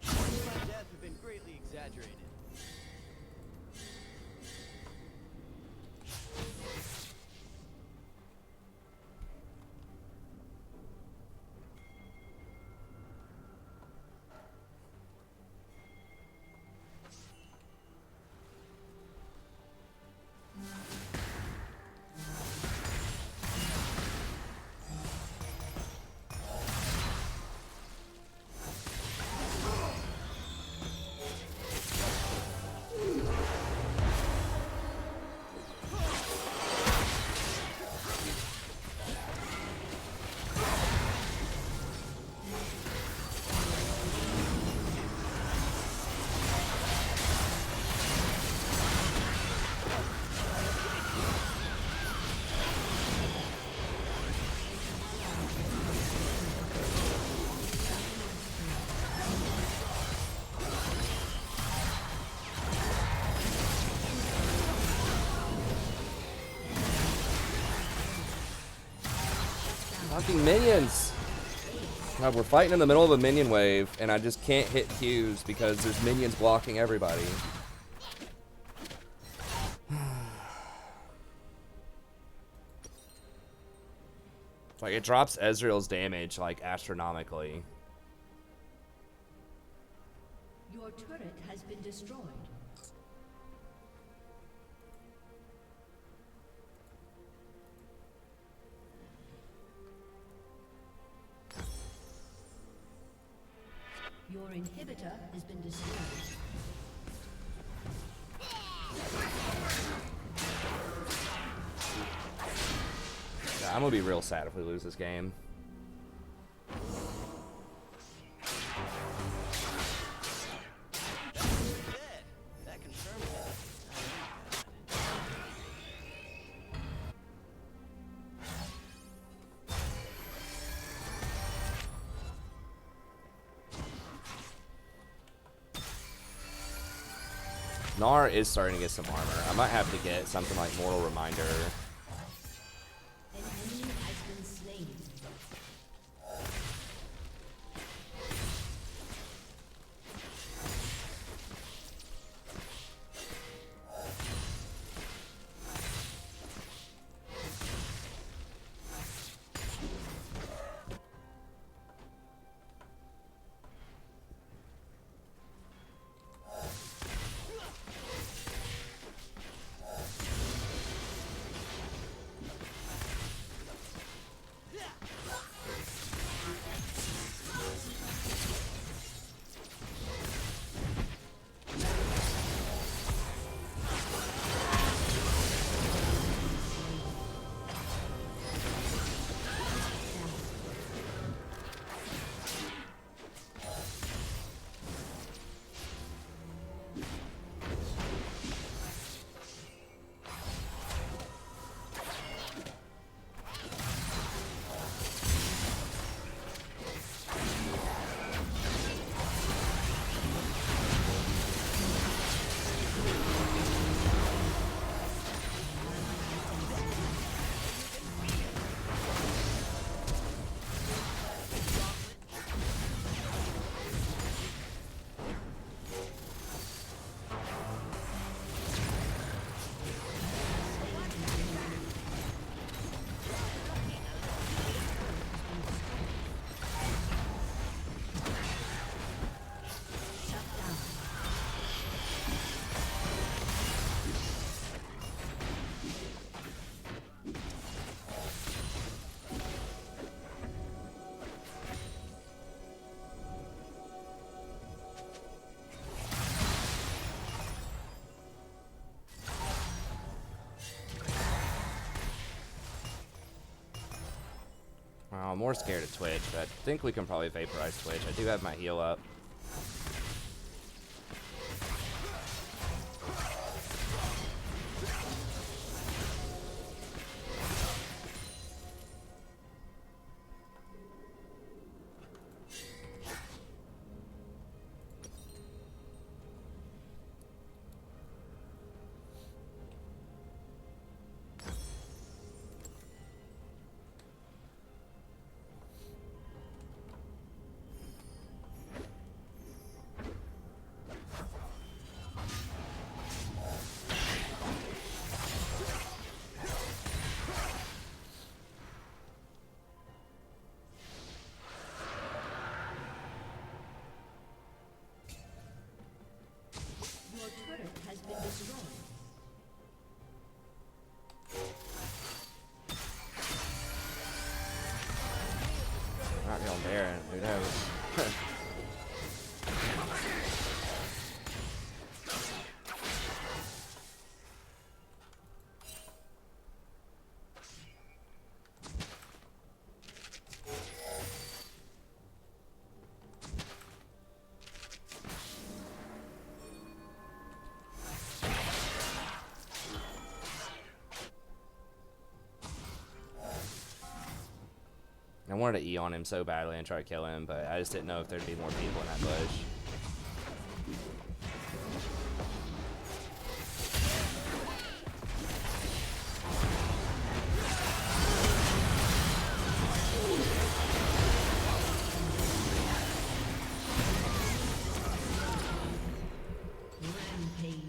My death have been greatly exaggerated. Fucking minions! God, we're fighting in the middle of a minion wave, and I just can't hit Qs because there's minions blocking everybody. Like, it drops Ezreal's damage, like, astronomically. Your turret has been destroyed. Your inhibitor has been destroyed. Yeah, I'm gonna be real sad if we lose this game. Dead. That confirms it. Gnar is starting to get some armor. I might have to get something like Mortal Reminder. An enemy has been slain. I'm more scared of Twitch, but I think we can probably vaporize Twitch. I do have my heal up. Your turret has been destroyed. Not killing Baron. Who knows? I wanted to E on him so badly and try to kill him, but I just didn't know if there'd be more people in that bush. Rampage.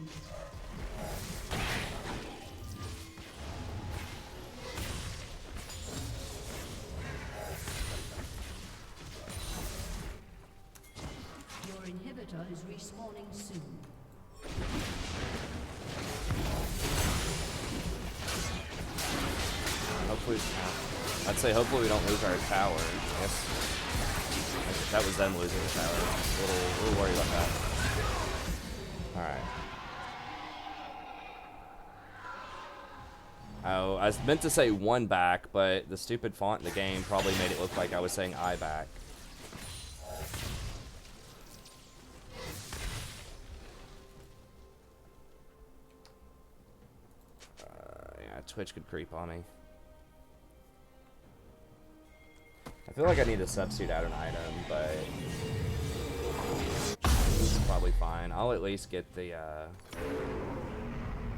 Your inhibitor is respawning soon. Hopefully, I'd say hopefully we don't lose our tower. I guess that was them losing the tower. A little worried about that. All right. Oh, I was meant to say one back, but the stupid font in the game probably made it look like I was saying I back. Yeah, Twitch could creep on me. I feel like I need to substitute out an item, but it's probably fine. I'll at least get the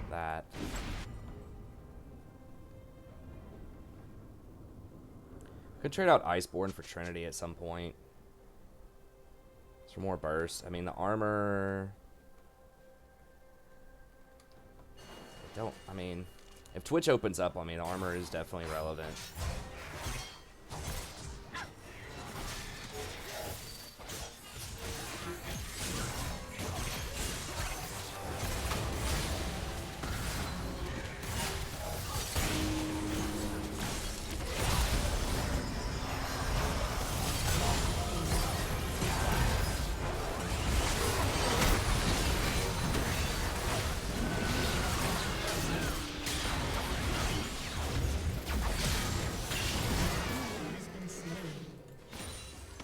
that. Could trade out Iceborne for Trinity at some point. It's for more burst. I mean, the armor. I mean, if Twitch opens up on me, the armor is definitely relevant.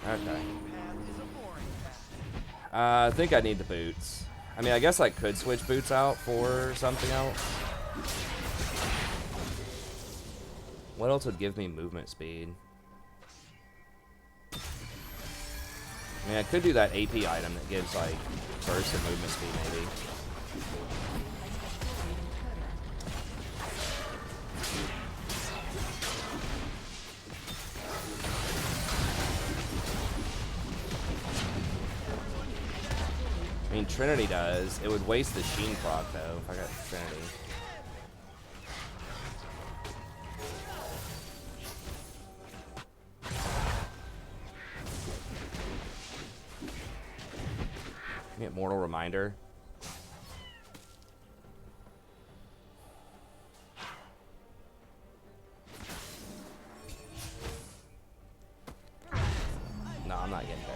Okay. I think I need the boots. I mean, I guess I could switch boots out for something else. What else would give me movement speed? I mean, I could do that AP item that gives, like, burst and movement speed, maybe. I mean, Trinity does. It would waste the Sheen proc, though, if I got Trinity. Get Mortal Reminder. No, I'm not getting that.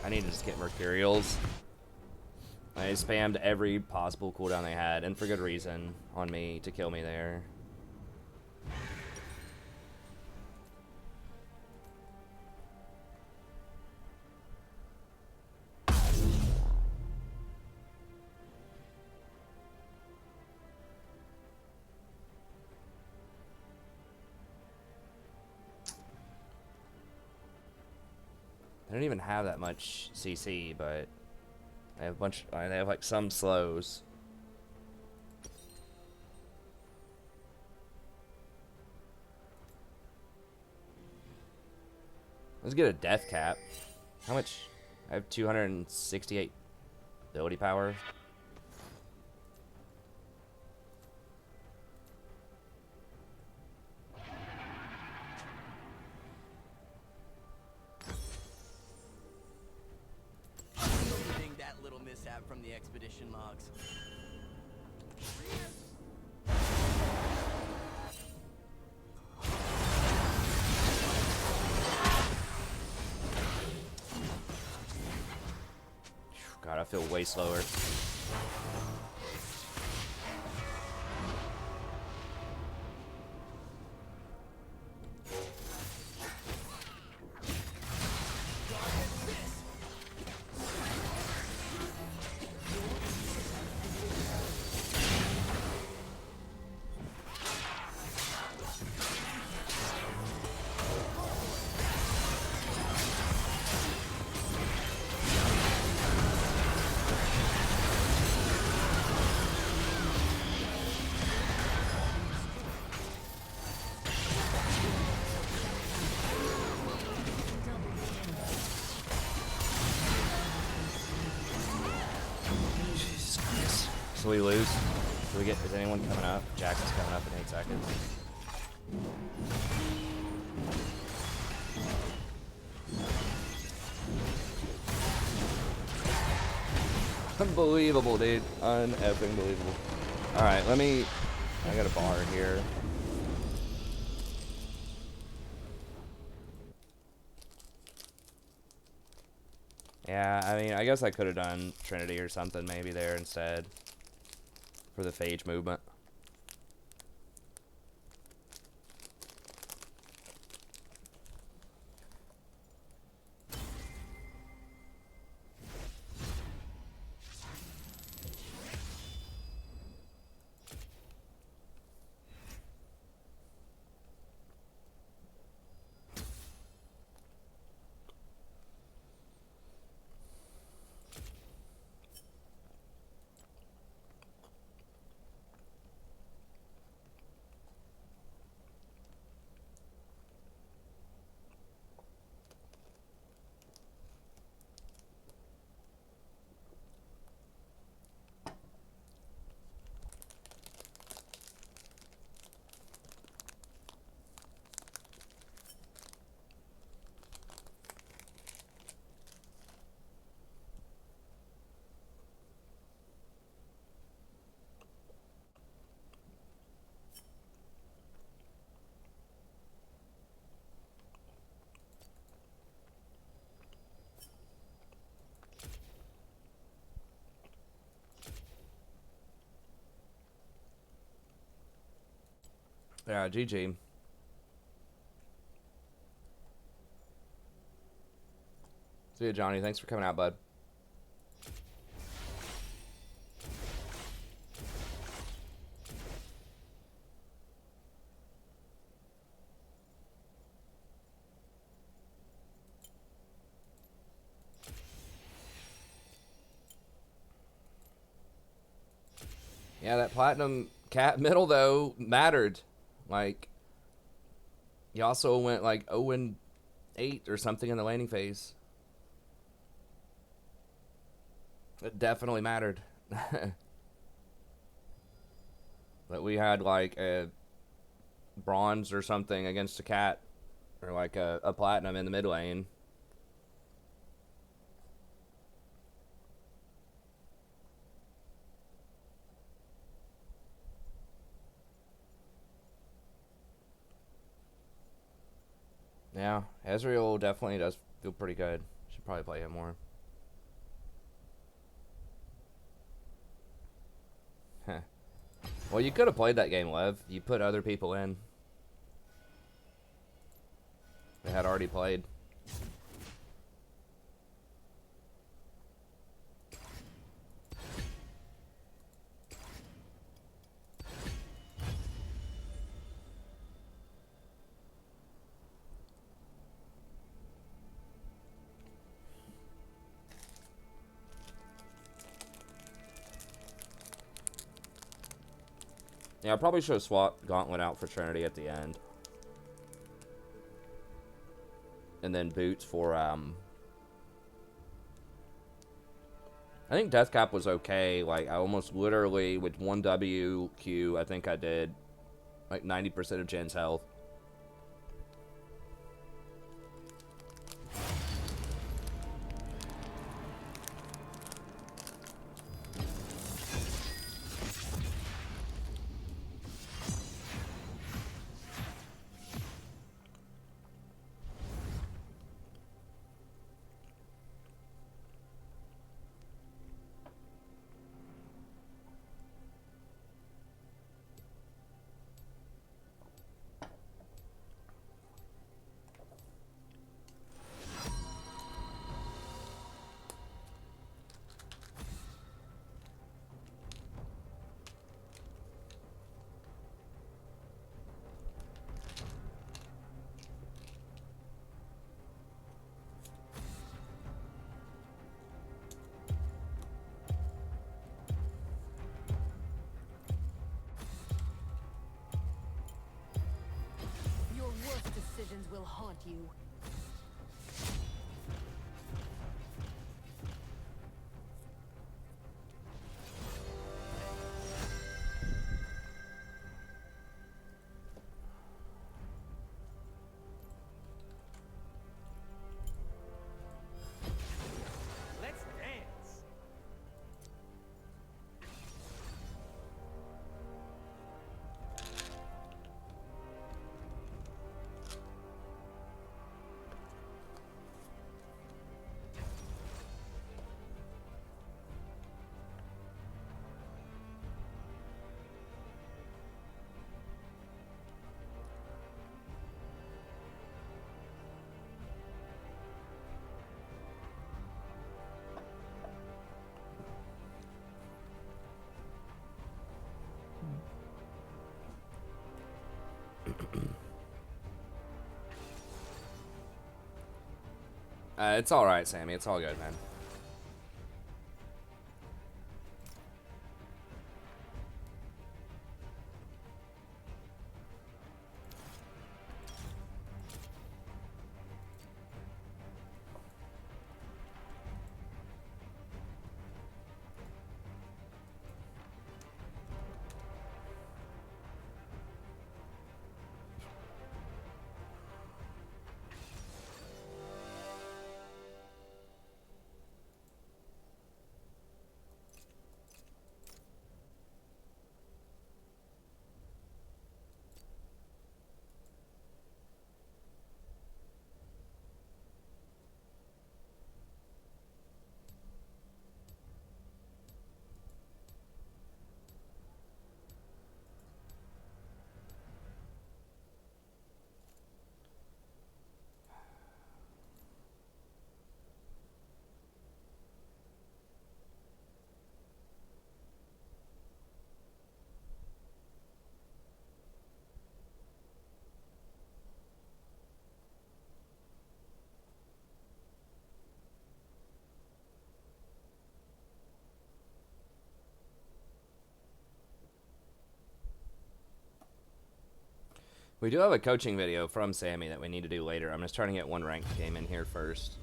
I need to just get Mercurials. I spammed every possible cooldown they had, and for good reason, on me to kill me there. They don't even have that much CC, but they have a bunch. They have like some slows. Let's get a death cap. How much? I have 268 ability power. Opening that little mishap from the expedition logs. God, I feel way slower. So we lose. Do we get? Is anyone coming up? Jackson's coming up in 8 seconds. Unbelievable, dude. Uneffing believable. All right, let me. I got a bar here. Yeah, I mean, I guess I could have done Trinity or something maybe there instead for the phage movement. Yeah, GG. See ya, Johnny. Thanks for coming out, bud. Yeah, that platinum cat middle, though, mattered. Like, you also went like 0-8 or something in the laning phase. It definitely mattered. That we had like a bronze or something against a cat, or like a platinum in the mid lane. Yeah, Ezreal definitely does feel pretty good. Should probably play him more. Well, you could have played that game, Lev. You put other people in. They had already played. Yeah, I probably should have swapped Gauntlet out for Trinity at the end. And then Boots for, I think Death Cap was okay. Like, I almost literally, with 1 WQ, I think I did, like, 90% of Jen's health. Your worst decisions will haunt you. Let's dance. It's alright, Sammy. It's all good, man. We do have a coaching video from Sammy that we need to do later. I'm just trying to get one ranked game in here first.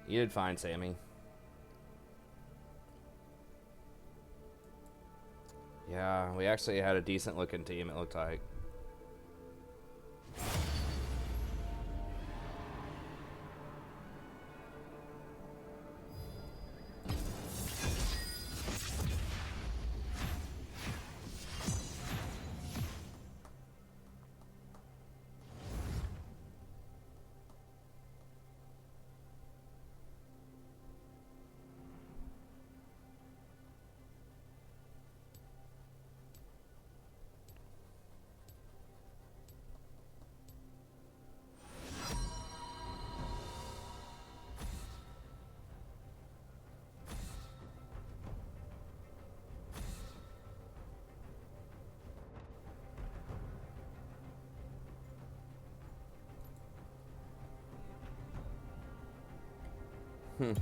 You did fine, Sammy. Yeah, we actually had a decent looking team, it looked like. Your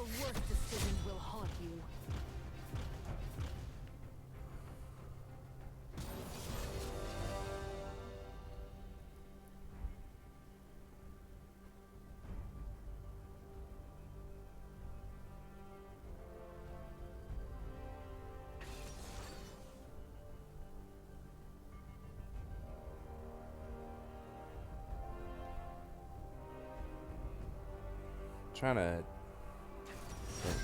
worst decisions will haunt you. Trying to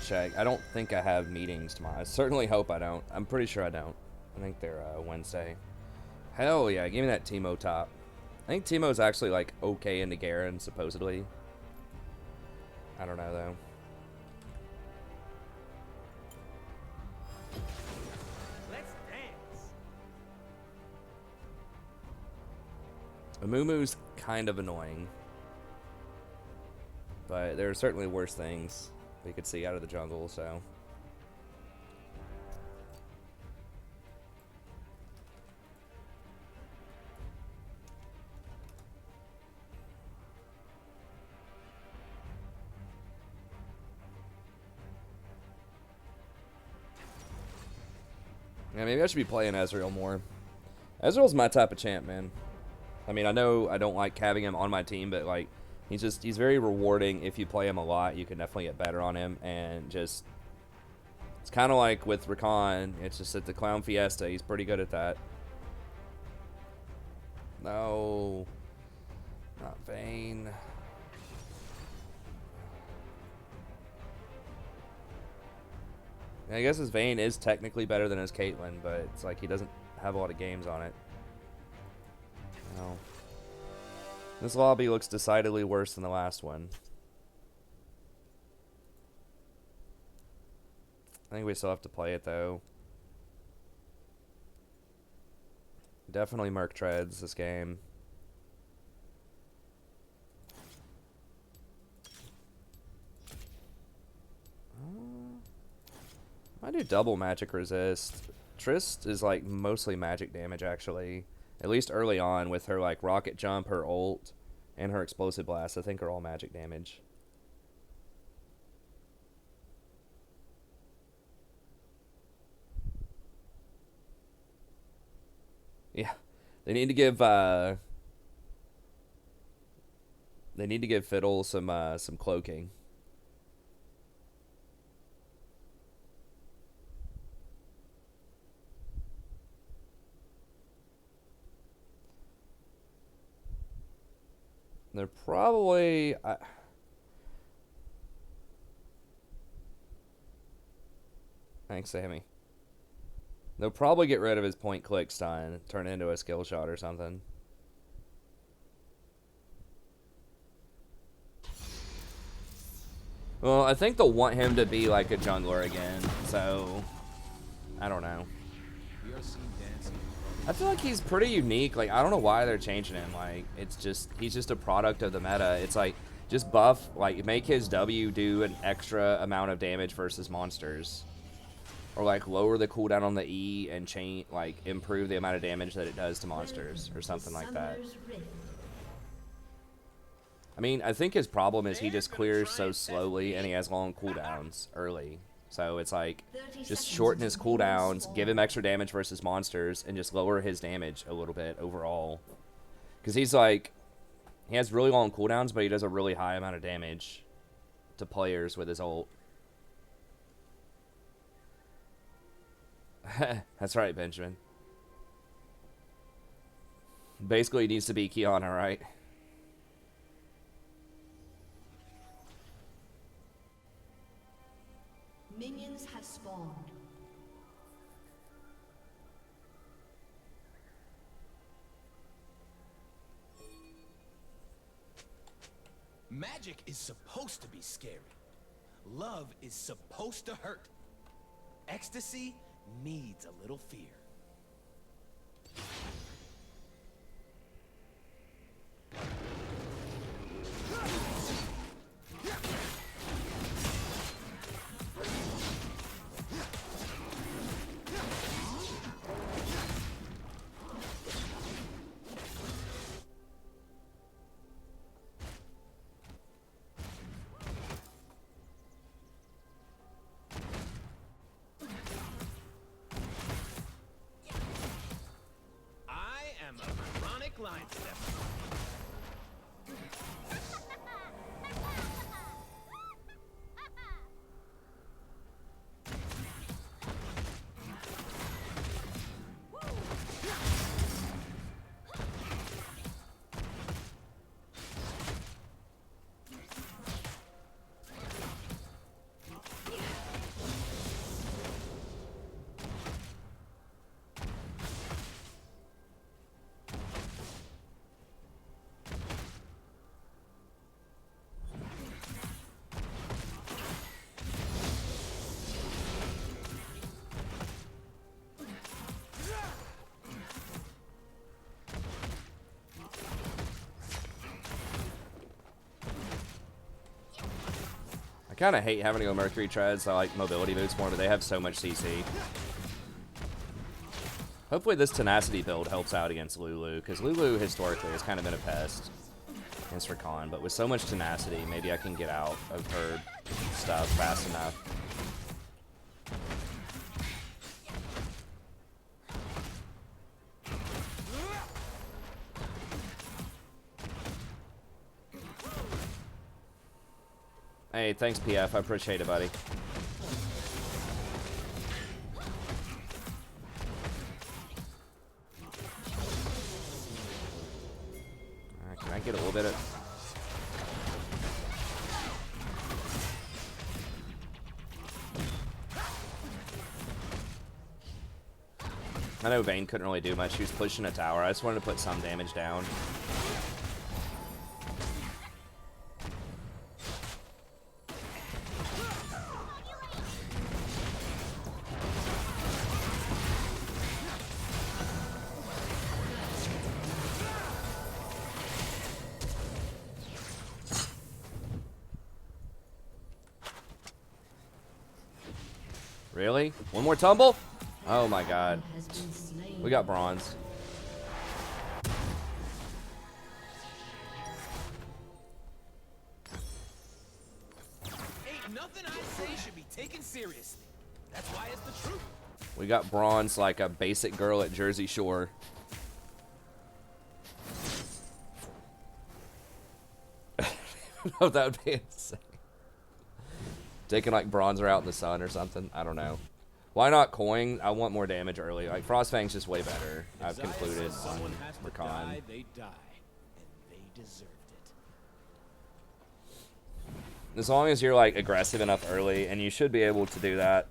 check. I don't think I have meetings tomorrow. I certainly hope I don't. I'm pretty sure I don't. I think they're Wednesday. Hell yeah, give me that Teemo top. I think Teemo's actually like okay into Garen, supposedly. I don't know though. Let's dance. Amumu's kind of annoying. But there are certainly worse things we could see out of the jungle, so. Yeah, maybe I should be playing Ezreal more. Ezreal's my type of champ, man. I mean, I know I don't like having him on my team, but like, he's very rewarding. If you play him a lot, you can definitely get better on him, and just, it's kind of like with Rakan. It's just at the Clown Fiesta, he's pretty good at that. No, not Vayne. I guess his Vayne is technically better than his Caitlyn, but it's like he doesn't have a lot of games on it. No. This lobby looks decidedly worse than the last one. I think we still have to play it though. Definitely Merc treads this game. I do double magic resist. Trist is like mostly magic damage actually. At least early on with her like rocket jump, her ult, and her explosive blast, I think are all magic damage. Yeah. They need to give Fiddle some cloaking. They're probably... Thanks, Sammy. They'll probably get rid of his point click stun, turn it into a skill shot or something. Well, I think they'll want him to be like a jungler again, so... I don't know. I feel like he's pretty unique. Like, I don't know why they're changing him. Like, it's just, he's just a product of the meta. It's like, just buff, like, make his W do an extra amount of damage versus monsters. Or, like, lower the cooldown on the E and change, like, improve the amount of damage that it does to monsters. Or something like that. I mean, I think his problem is he just clears so slowly and he has long cooldowns early. So it's like, just shorten his cooldowns, give him extra damage versus monsters, and just lower his damage a little bit overall. Because he's like, he has really long cooldowns, but he does a really high amount of damage to players with his ult. That's right, Benjamin. Basically, he needs to be Kiana, right? Minions have spawned. Magic is supposed to be scary. Love is supposed to hurt. Ecstasy needs a little fear. kind of hate having to go Mercury Treads. I like mobility boots more, but they have so much CC. Hopefully this Tenacity build helps out against Lulu, because Lulu historically has kind of been a pest against Rakan, but with so much Tenacity, maybe I can get out of her stuff fast enough. Hey, thanks, PF. I appreciate it, buddy. Alright, can I get a little bit of... I know Vayne couldn't really do much. He was pushing a tower. I just wanted to put some damage down. Really? One more tumble? Oh my god. We got bronze. Ain't nothing I say should be taken seriously. That's why it's the truth. We got bronze like a basic girl at Jersey Shore. I don't know if that would be insane. Taking like bronzer out in the sun or something. I don't know. Why not coin? I want more damage early. Like Frostfang's just way better. I've concluded on someone has to Rakan. die, they die, and they deserved it. As long as you're like aggressive enough early, and you should be able to do that.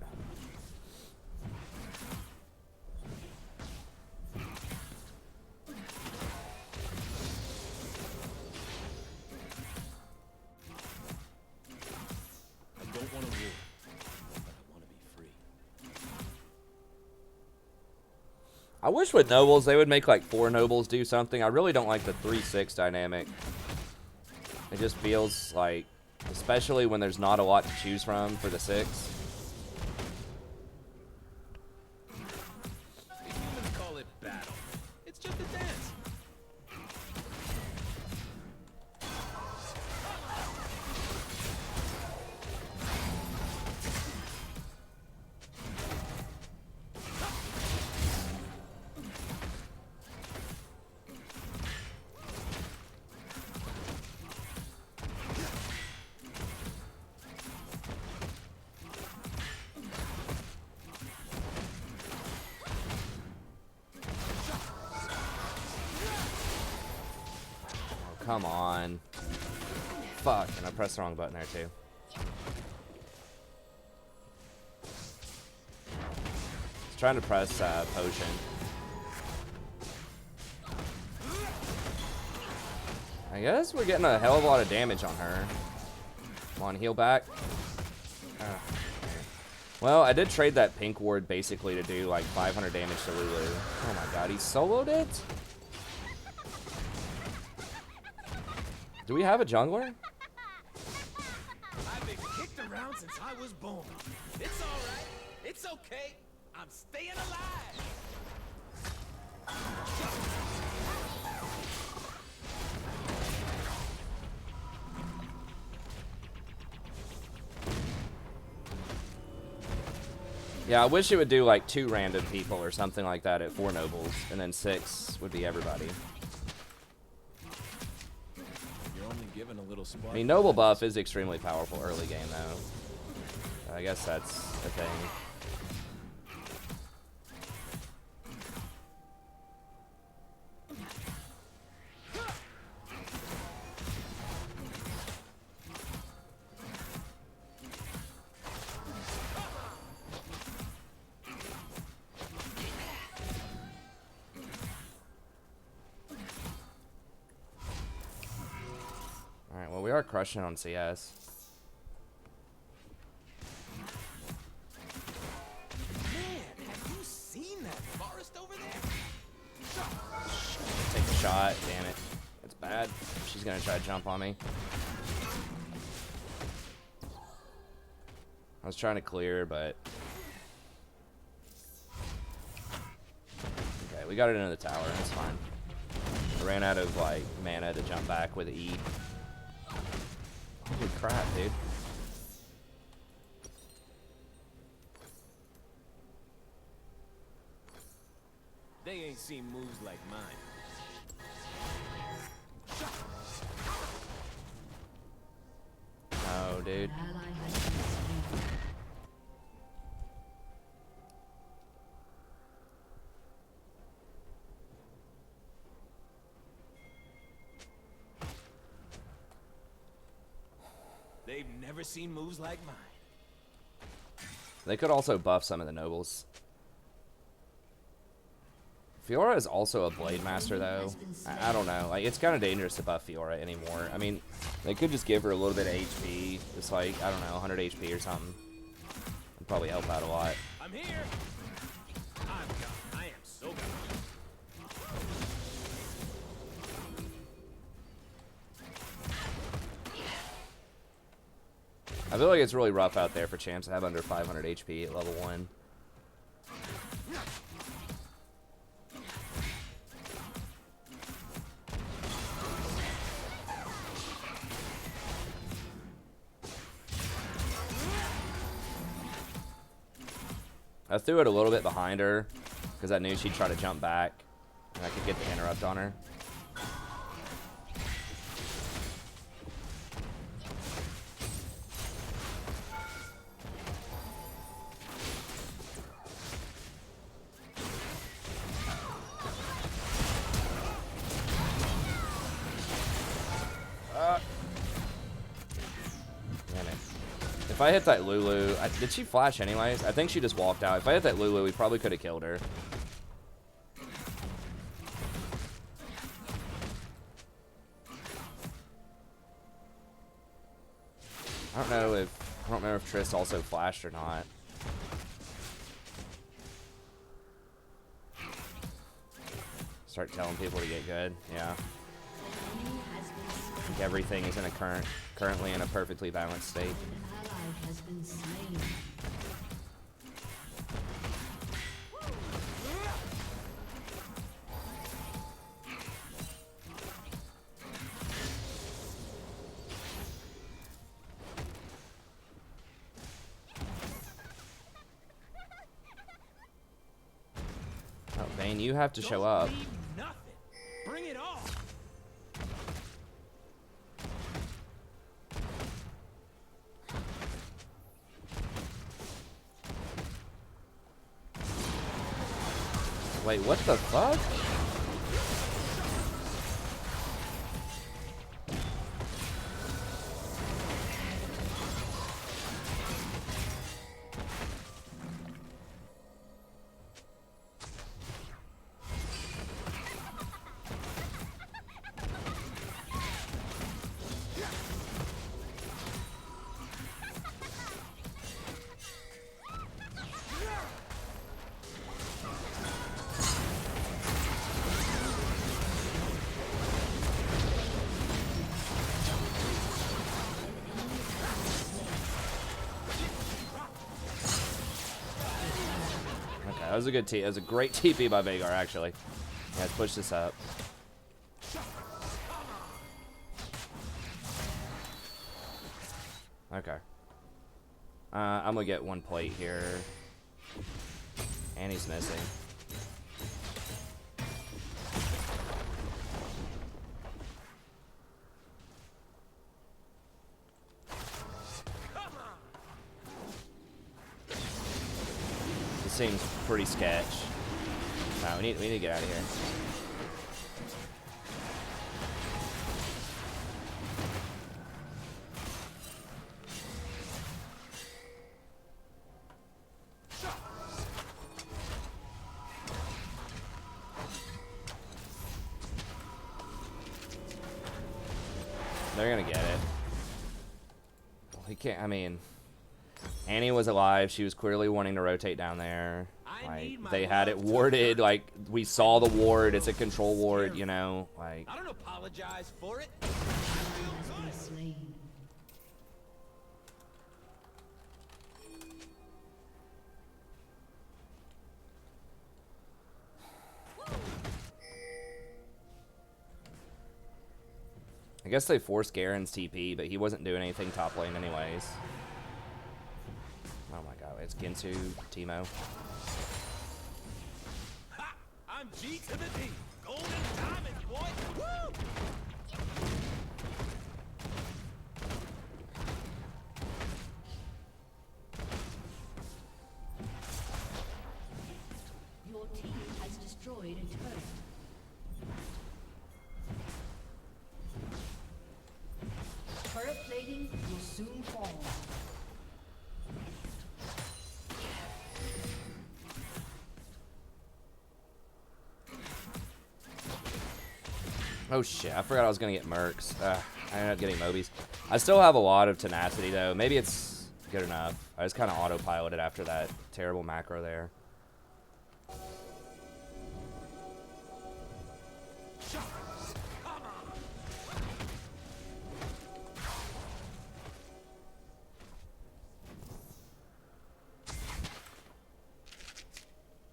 I don't want to rule, but I want to be free. I wish with nobles they would make like 4 nobles do something. I really don't like the 3-6 dynamic. It just feels like, especially when there's not a lot to choose from for the 6. The humans call it battle. It's just a dance. Come on. Fuck, and I pressed the wrong button there too. Just trying to press potion. I guess we're getting a hell of a lot of damage on her. Come on, heal back. Well, I did trade that pink ward basically to do like 500 damage to Lulu. Oh my god, he soloed it? Do we have a jungler? I've been kicked around since I was born. It's all right. It's okay. I'm staying alive. Yeah, I wish it would do like 2 random people or something like that at 4 nobles, and then 6 would be everybody. You're only given a little spark. I mean, noble buff is extremely powerful early game though. I guess that's a thing. Alright, well we are crushing on CS. Man, have you seen that forest over there? Take a shot, damn it. It's bad. She's gonna try to jump on me. I was trying to clear, but... Okay, we got it into the tower. That's fine. I ran out of, like, mana to jump back with E. Holy crap, dude. They ain't seen moves like mine. Oh, dude. An ally has been slain. They've never seen moves like mine. They could also buff some of the nobles. Fiora is also a Blade Master, though. I don't know. Like, it's kind of dangerous to buff Fiora anymore. I mean, they could just give her a little bit of HP. Just like, I don't know, 100 HP or something. Would probably help out a lot. I'm here. I'm gone. I am so gone. I feel like it's really rough out there for champs to have under 500 HP at level 1. I threw it a little bit behind her because I knew she'd try to jump back and I could get the interrupt on her. Damn it. If I hit that Lulu, did she flash anyways? I think she just walked out. If I hit that Lulu, we probably could have killed her. I don't remember if Triss also flashed or not. Start telling people to get good. Yeah. I think everything is in a currently in a perfectly balanced state. An ally has been slain. Oh, Vayne, you have to show up. Don't leave nothing. Bring it on. Wait, what the fuck? That was a good That was a great TP by Veigar, actually. Yeah, let's push this up. Okay. I'm gonna get one plate here. And he's missing. Seems pretty sketch. Nah, we need to get out of here. They're gonna get it. He can't. I mean, Annie was alive. She was clearly wanting to rotate down there. Like, they had it warded. Like, we saw the ward. It's a control ward, you know. Like, I don't apologize for it. An ally has been slain. I guess they forced Garen's TP, but he wasn't doing anything top lane anyways. Oh my god, it's Ginsu, Teemo. Ha! I'm G to the D. Golden diamonds, boy. Woo! Your team has destroyed a turret. Turret plating will soon fall. Oh shit, I forgot I was gonna get Mercs. I ended up getting Mobies. I still have a lot of tenacity though. Maybe it's good enough. I just kind of autopiloted after that terrible macro there.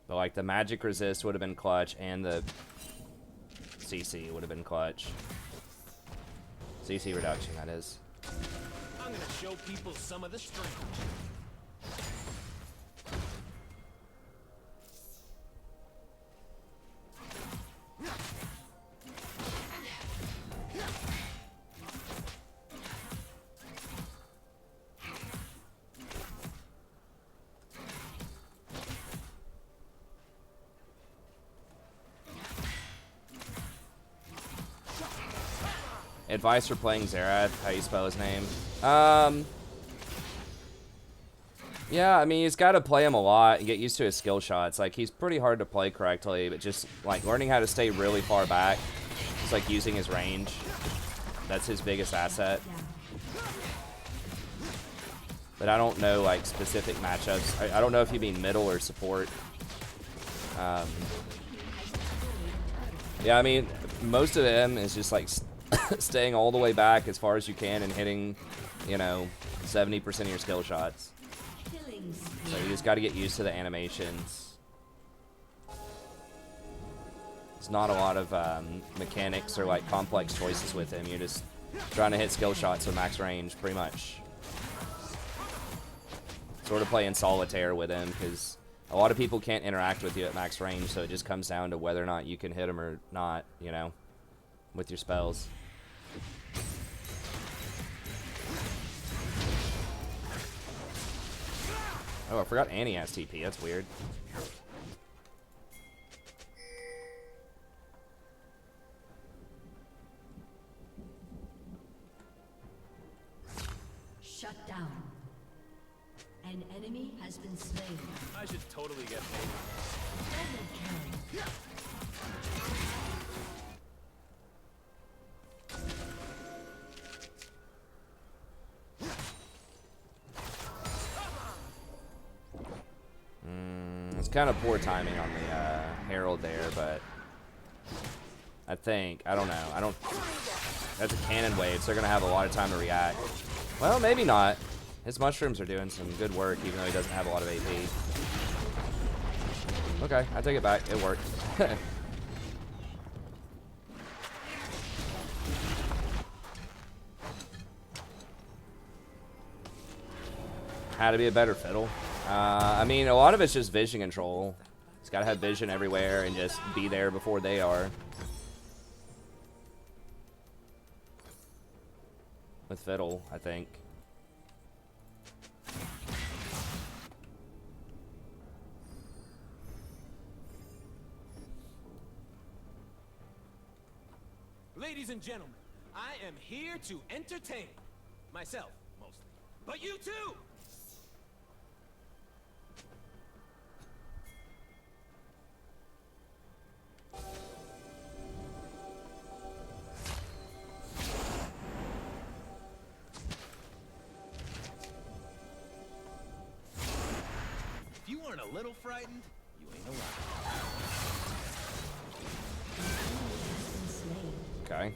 But like the magic resist would have been clutch, and the CC would have been clutch. CC reduction, that is. I'm gonna show people some of the strength. Advice for playing Xerath, how you spell his name. Yeah, I mean, he's got to play him a lot and get used to his skill shots. Like, he's pretty hard to play correctly, but just, like, learning how to stay really far back, just, like, using his range. That's his biggest asset. But I don't know, like, specific matchups. I don't know if you mean middle or support. Yeah, I mean, most of him is just, like, staying all the way back as far as you can and hitting, you know, 70% of your skill shots. So you just got to get used to the animations. There's not a lot of mechanics or like complex choices with him. You're just trying to hit skill shots with max range, pretty much. Sort of playing solitaire with him because a lot of people can't interact with you at max range, so it just comes down to whether or not you can hit them or not, you know, with your spells. Oh, I forgot Annie has TP. That's weird. Shut down. An enemy has been slain. I should totally get paid. Double kill. It's kind of poor timing on the Herald there, but I don't know. That's a cannon wave, so they're going to have a lot of time to react. Well, maybe not. His mushrooms are doing some good work, even though he doesn't have a lot of AP. Okay, I take it back. It worked. How to be a better fiddle. I mean, a lot of it's just vision control. He's got to have vision everywhere and just be there before they are. With fiddle, I think. Ladies and gentlemen, I am here to entertain. Myself, mostly. But you too! If you aren't a little frightened, you ain't alive. Okay.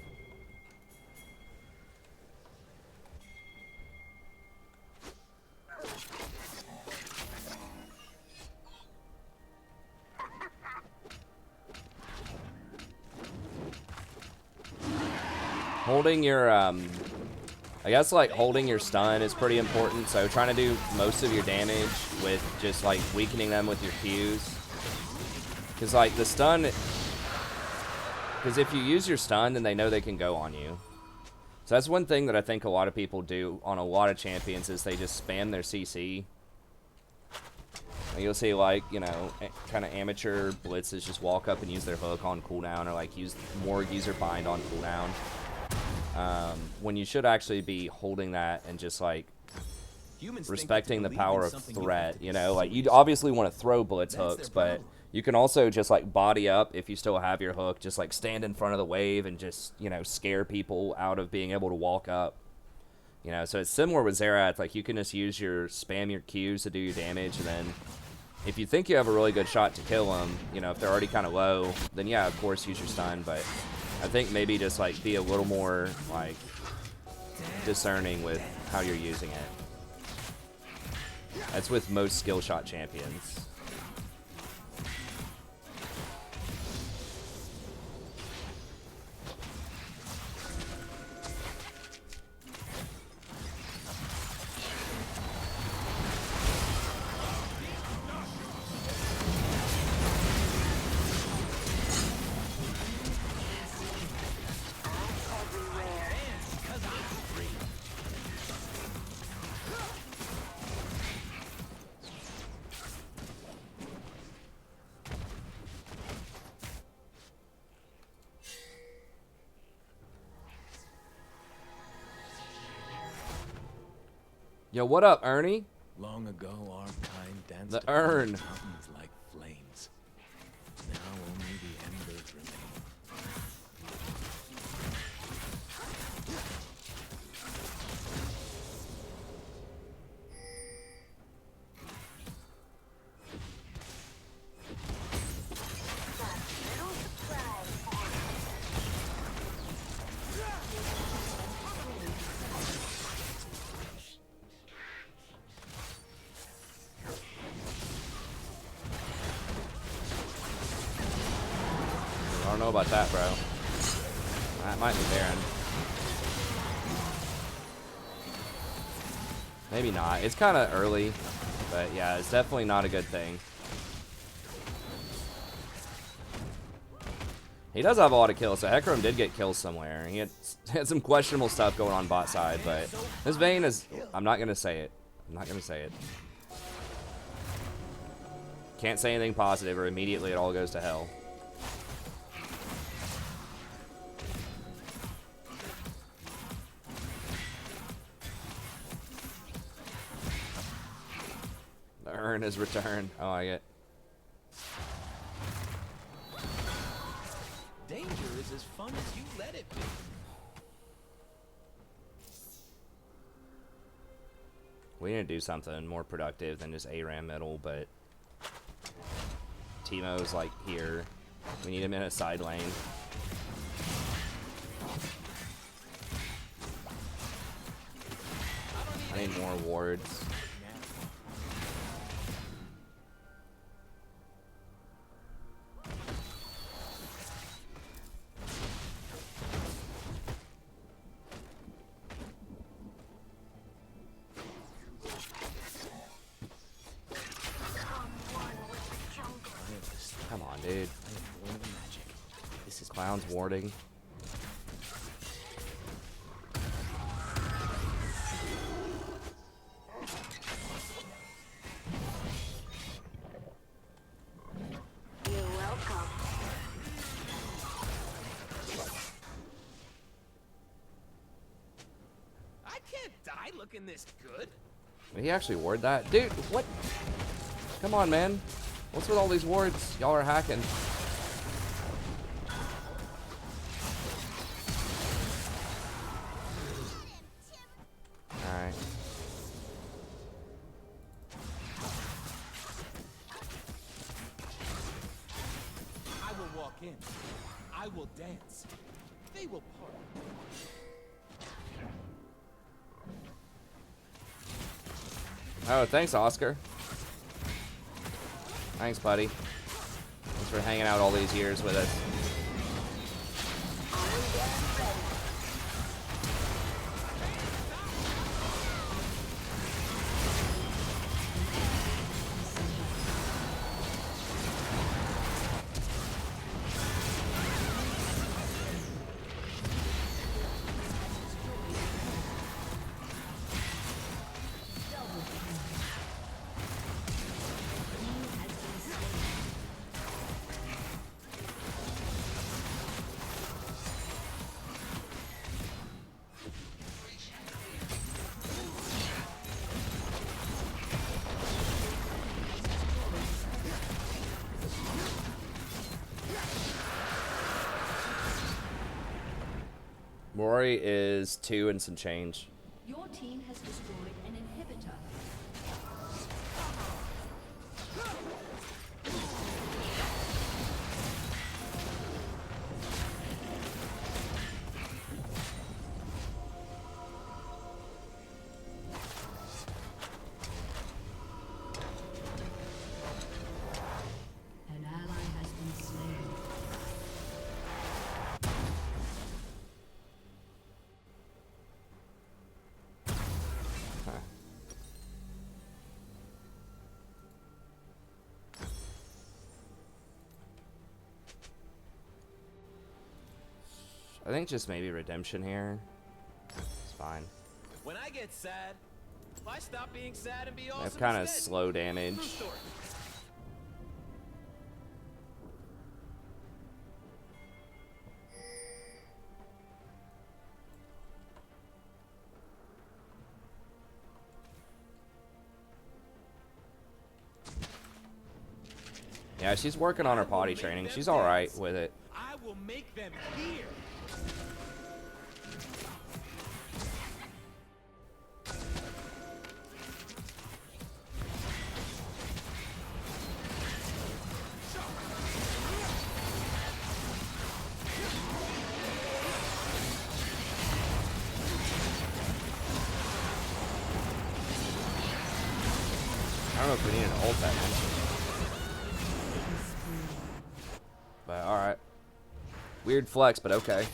holding your, I guess, like, holding your stun is pretty important. So trying to do most of your damage with just, like, weakening them with your Qs. Because, like, the stun... Because if you use your stun, then they know they can go on you. So that's one thing that I think a lot of people do on a lot of champions is they just spam their CC. And you'll see, like, you know, kind of amateur blitzes just walk up and use their hook on cooldown, or, like, use more user bind on cooldown. When you should actually be holding that and just, like, respecting the power of threat, you know? Like, you obviously want to throw blitz hooks, but you can also just, like, body up if you still have your hook. Just, like, stand in front of the wave and just, you know, scare people out of being able to walk up. You know, so it's similar with Xerath. Like, you can just use spam your Qs to do your damage, and then if you think you have a really good shot to kill them, you know, if they're already kind of low, then yeah, of course, use your stun. But I think maybe just, like, be a little more, like, discerning with how you're using it. That's with most skill shot champions. Yo, what up, Ernie? Long ago, our kind danced The upon urn. mountains like flames. Now only the embers remain. I don't know about that, bro. That might be Baron. Maybe not. It's kind of early, but yeah, it's definitely not a good thing. He does have a lot of kills, so Hecarim did get kills somewhere. He had some questionable stuff going on bot side, but this Vayne is... I'm not going to say it. I'm not going to say it. Can't say anything positive or immediately it all goes to hell. The urn is returned. Oh, I get. Danger is as fun as you let it be. We need to do something more productive than just ARAM middle, but Teemo's like here. We need him in a side lane. I need more wards. Come on, dude. This is Clown's warding. You're welcome. I can't die looking this good. Did he actually ward that? Dude, what? Come on, man. What's with all these wards? Y'all are hacking. Alright. I will walk in. I will dance. They will part. Oh, thanks, Oscar. Thanks, buddy. Thanks for hanging out all these years with us. Rory is 2 and some change. Your team has destroyed an inhibitor. An ally has been slain. I think just maybe redemption here. It's fine. When I get sad, I stop being sad and be They awesome have kind of instead. slow True damage. story. Yeah, she's working on her potty training. She's all right with it. I will make them hear. I don't know if we need an ult that much. But alright. Weird flex, but okay.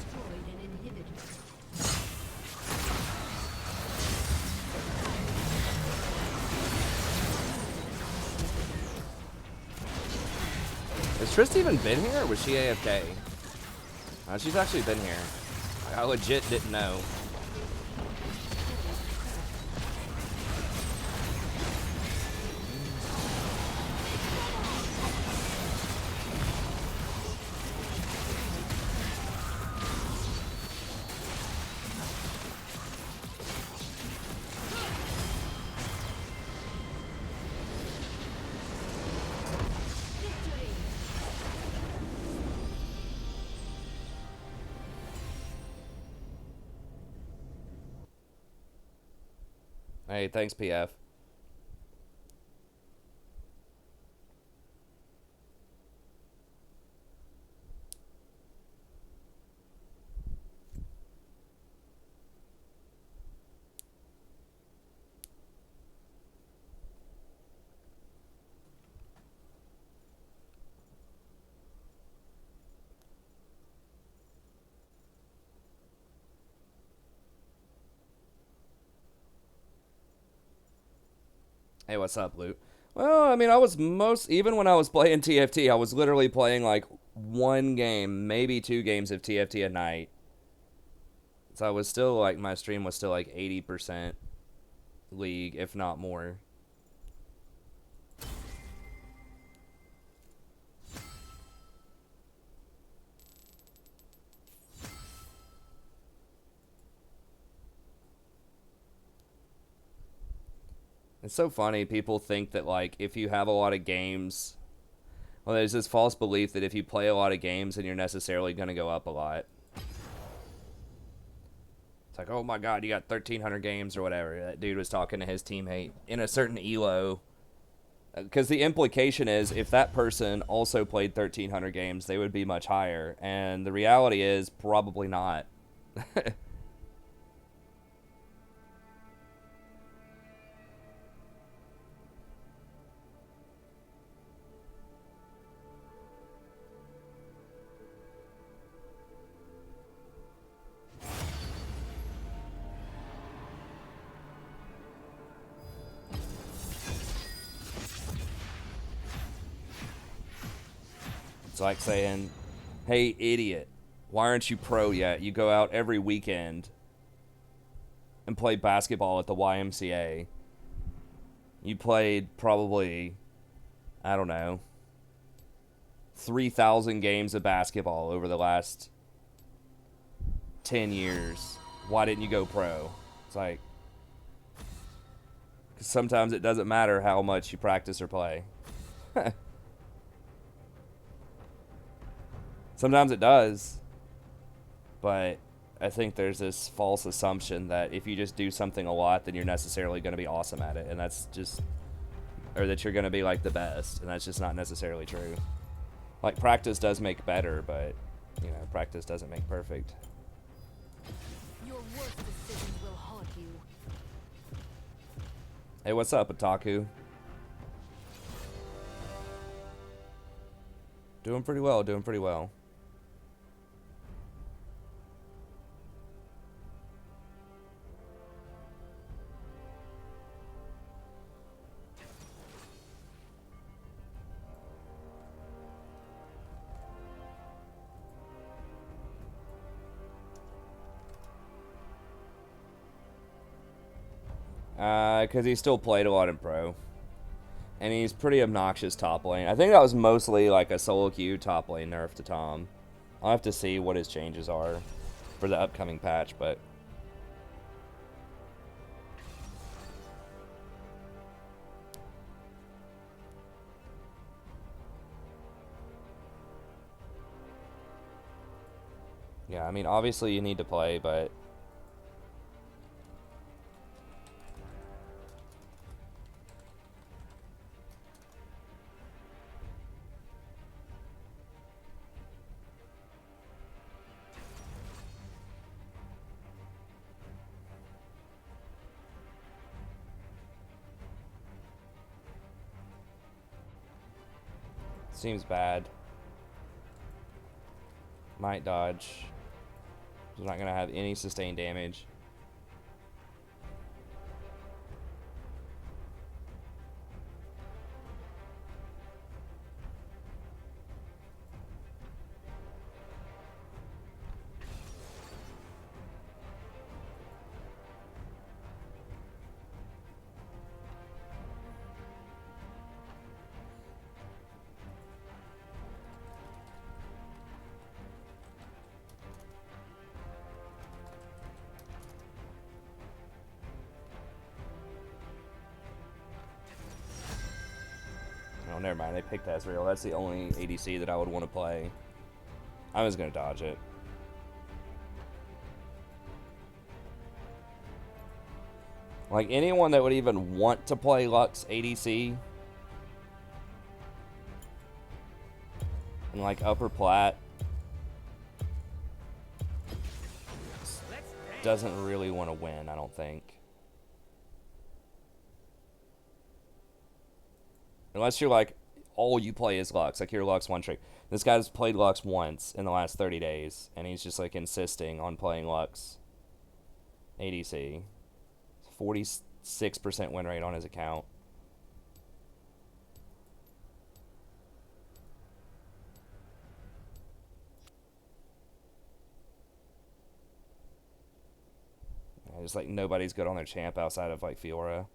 Destroyed an inhibitor. Has Trist even been here, or was she AFK? She's actually been here. I legit didn't know. Hey, thanks, PF. Hey, what's up, Luke? Well, I mean, I was even when I was playing TFT, I was literally playing like one game, maybe 2 games of TFT a night. So I was still like, my stream was still like 80% League, if not more. It's so funny. People think that, like, if you have a lot of games... Well, there's this false belief that if you play a lot of games, then you're necessarily going to go up a lot. It's like, oh my god, you got 1,300 games or whatever. That dude was talking to his teammate in a certain elo. Because the implication is, if that person also played 1,300 games, they would be much higher. And the reality is, probably not. It's like saying, hey, idiot, why aren't you pro yet? You go out every weekend and play basketball at the YMCA. You played probably, I don't know, 3,000 games of basketball over the last 10 years. Why didn't you go pro? It's like, 'cause sometimes it doesn't matter how much you practice or play. Sometimes it does. But I think there's this false assumption that if you just do something a lot, then you're necessarily going to be awesome at it. And that's just, or that you're going to be like the best. And that's just not necessarily true. Like, practice does make better, but, you know, practice doesn't make perfect. Your worst decisions will haunt you. Hey, what's up, Otaku? Doing pretty well, doing pretty well. Because he still played a lot in pro. And he's pretty obnoxious top lane. I think that was mostly like a solo queue top lane nerf to Tom. I'll have to see what his changes are for the upcoming patch, but... yeah, I mean, obviously you need to play, but... seems bad. Might dodge. He's not going to have any sustained damage. Oh, never mind. They picked Ezreal. That's the only ADC that I would want to play. I was going to dodge it. Like, anyone that would even want to play Lux ADC in, like, upper plat doesn't really want to win, I don't think. Unless you're like, all you play is Lux, like you're Lux one trick. This guy's played Lux once in the last 30 days, and he's just like insisting on playing Lux ADC. 46% win rate on his account. Just like nobody's good on their champ outside of like Fiora.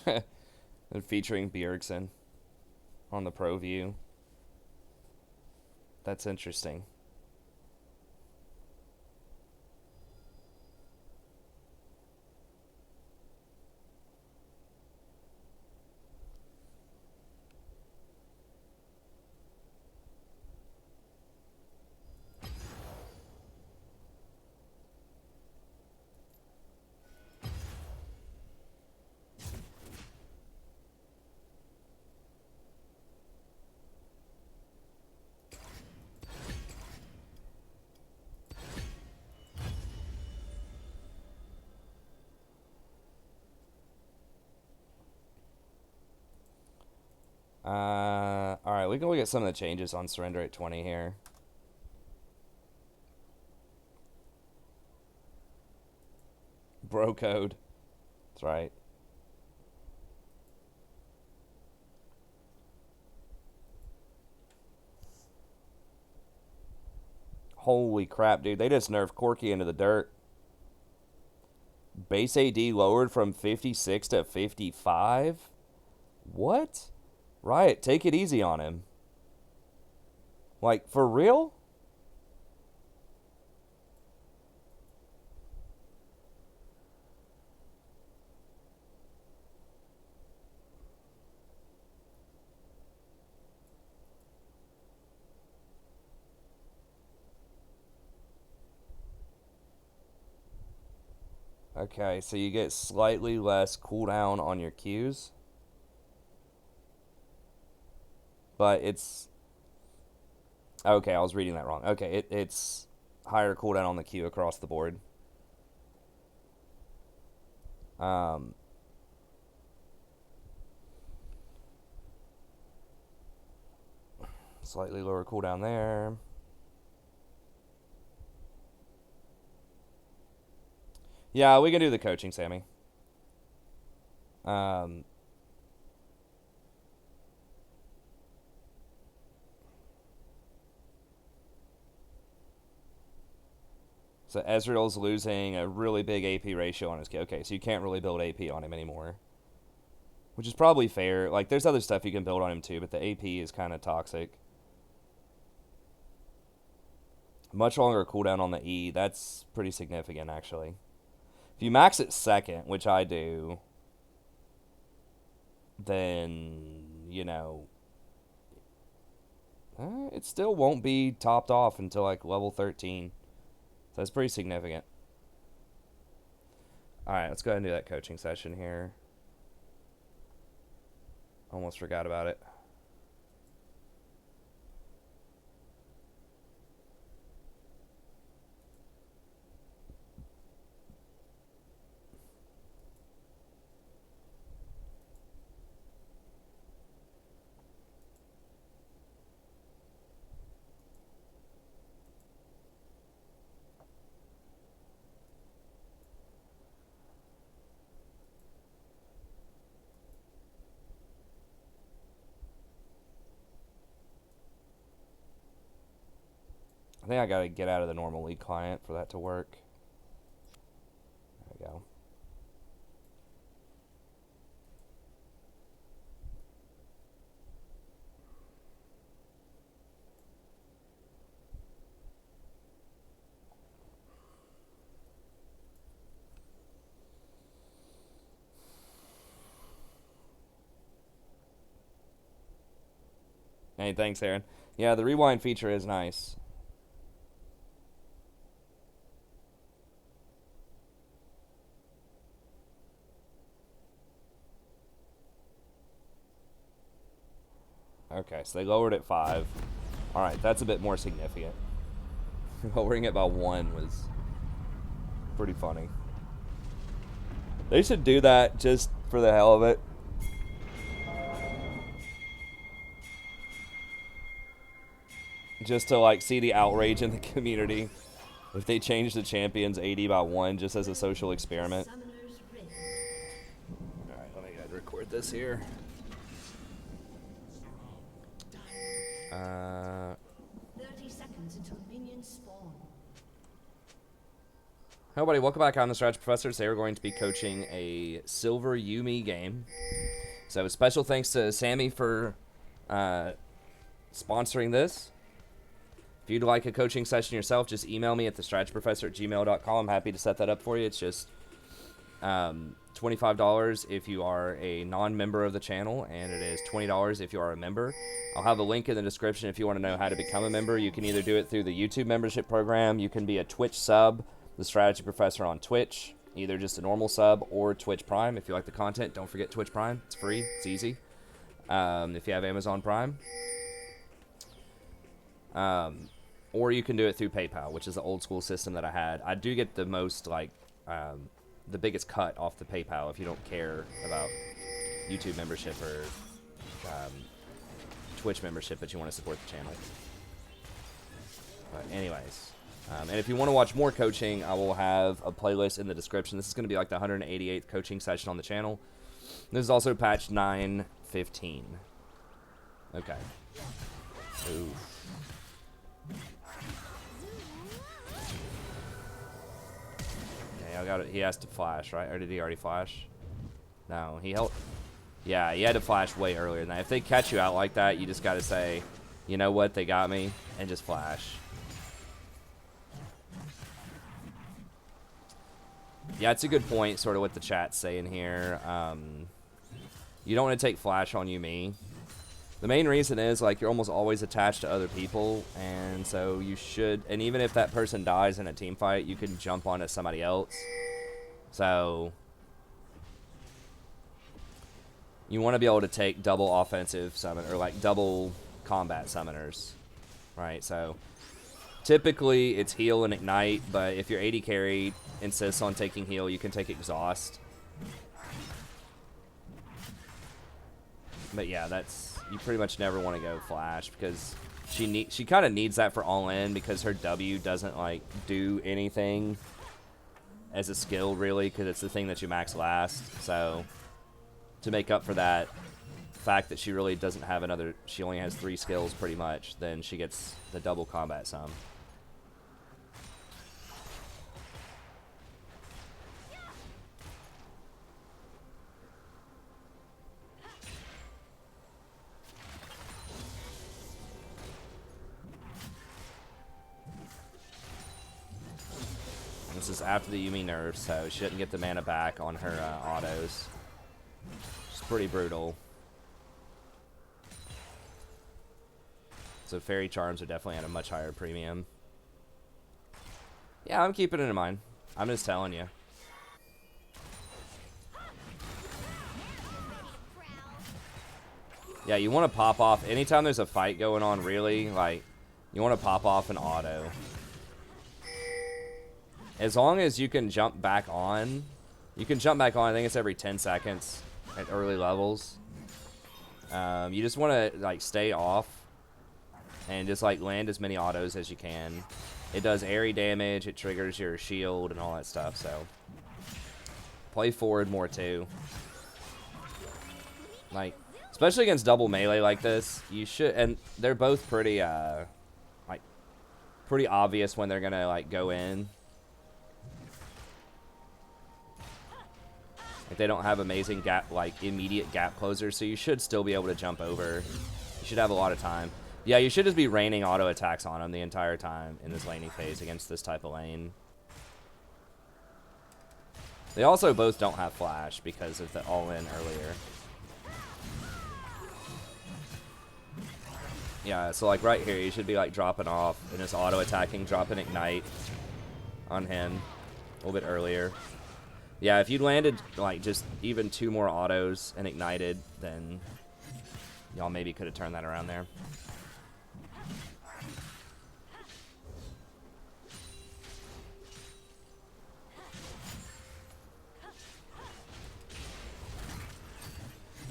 And featuring Bjergsen on the pro view. That's interesting. Alright, we can look at some of the changes on surrender at 20 here. Bro code. That's right. Holy crap, dude. They just nerfed Corky into the dirt. Base AD lowered from 56 to 55? What? Riot, take it easy on him. Like, for real? Okay, so you get slightly less cooldown on your Qs. But it's... Okay, I was reading that wrong. Okay, it's higher cooldown on the Q across the board. Slightly lower cooldown there. Yeah, we can do the coaching, Sammy. So Ezreal's losing a really big AP ratio on his kid. Okay, so you can't really build AP on him anymore. Which is probably fair. Like, there's other stuff you can build on him too, but the AP is kind of toxic. Much longer cooldown on the E. That's pretty significant, actually. If you max it second, which I do, then, you know, it still won't be topped off until, like, level 13. So that's pretty significant. Alright, let's go ahead and do that coaching session here. Almost forgot about it. I think I gotta get out of the normal league client for that to work. There we go. Hey, thanks, Aaron. Yeah, the rewind feature is nice. Okay, so they lowered it 5. Alright, that's a bit more significant. Lowering it by 1 was pretty funny. They should do that just for the hell of it. Just to, like, see the outrage in the community. If they change the champion's AD by 1 just as a social experiment. Alright, let me record this here. 30 seconds until minions spawn. Hello, buddy. Welcome back. I'm the Strategy Professor. Today we're going to be coaching a Silver Yumi game. So, special thanks to Sammy for sponsoring this. If you'd like a coaching session yourself, just email me at thestrategyprofessor@gmail.com. I'm happy to set that up for you. It's just $25 if you are a non-member of the channel, and it is $20 if you are a member. I'll have a link in the description if you want to know how to become a member. You can either do it through the YouTube membership program, you can be a Twitch sub, the Strategy Professor on Twitch, either just a normal sub or Twitch Prime. If you like the content, don't forget Twitch Prime. It's free. It's easy. If you have Amazon Prime. Or you can do it through PayPal, which is the old school system that I had. I do get the most, like, the biggest cut off the PayPal if you don't care about YouTube membership or Twitch membership that you want to support the channel. But anyways, and if you want to watch more coaching, I will have a playlist in the description. This is going to be like the 188th coaching session on the channel. This is also patch 9.15. Okay. Ooh. Okay, I got it. He has to flash, right? Or did he already flash? No, he held. Yeah, he had to flash way earlier than that. If they catch you out like that, you just got to say, you know what, they got me, and just flash. Yeah, it's a good point, sort of what the chat's saying here. You don't want to take flash on Yuumi. The main reason is, like, you're almost always attached to other people, and so you should, and even if that person dies in a team fight, you can jump onto somebody else. So you want to be able to take double offensive summon, or like double combat summoners, right? So typically it's heal and ignite, but if your AD carry insists on taking heal, you can take exhaust. But yeah, that's, you pretty much never want to go flash because she kind of needs that for all in because her W doesn't like do anything as a skill really because it's the thing that you max last. So to make up for that fact that she really doesn't have another, she only has 3 skills pretty much, then she gets the double combat sum. This is after the Yuumi nerf, so she didn't get the mana back on her autos. It's pretty brutal. So fairy charms are definitely at a much higher premium. Yeah, I'm keeping it in mind. I'm just telling you. Yeah, you want to pop off anytime there's a fight going on, really. Like, you want to pop off an auto. As long as you can jump back on, I think it's every 10 seconds at early levels. You just want to like stay off and just like land as many autos as you can. It does airy damage, it triggers your shield and all that stuff, so play forward more too. Like, especially against double melee like this, you should, and they're both pretty like pretty obvious when they're gonna like go in. Like, they don't have amazing gap, like immediate gap closers, so you should still be able to jump over. You should have a lot of time. Yeah, you should just be raining auto attacks on them the entire time in this laning phase against this type of lane. They also both don't have flash because of the all-in earlier. Yeah, so like right here, you should be like dropping off and just auto attacking, dropping ignite on him a little bit earlier. Yeah, if you landed like just even 2 more autos and ignited, then y'all maybe could have turned that around there.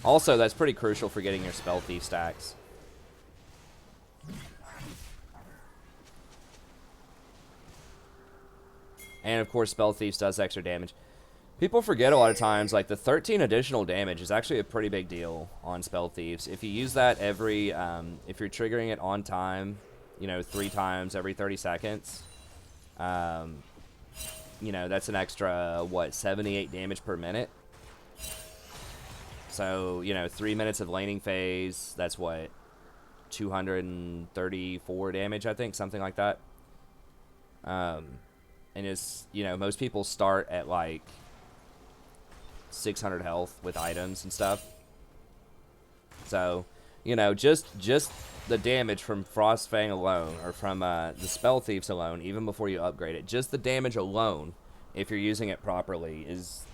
Also, that's pretty crucial for getting your spell thief stacks. And of course, spell thieves does extra damage. People forget a lot of times, like the 13 additional damage is actually a pretty big deal on Spell Thieves. If you use that every, if you're triggering it on time, you know, 3 times every 30 seconds, you know, that's an extra, what, 78 damage per minute? So, you know, 3 minutes of laning phase, that's what, 234 damage, I think, something like that. And it's, you know, most people start at like 600 health with items and stuff. So, you know, just the damage from Frostfang alone, or from the Spell Thieves alone, even before you upgrade it, just the damage alone, if you're using it properly, is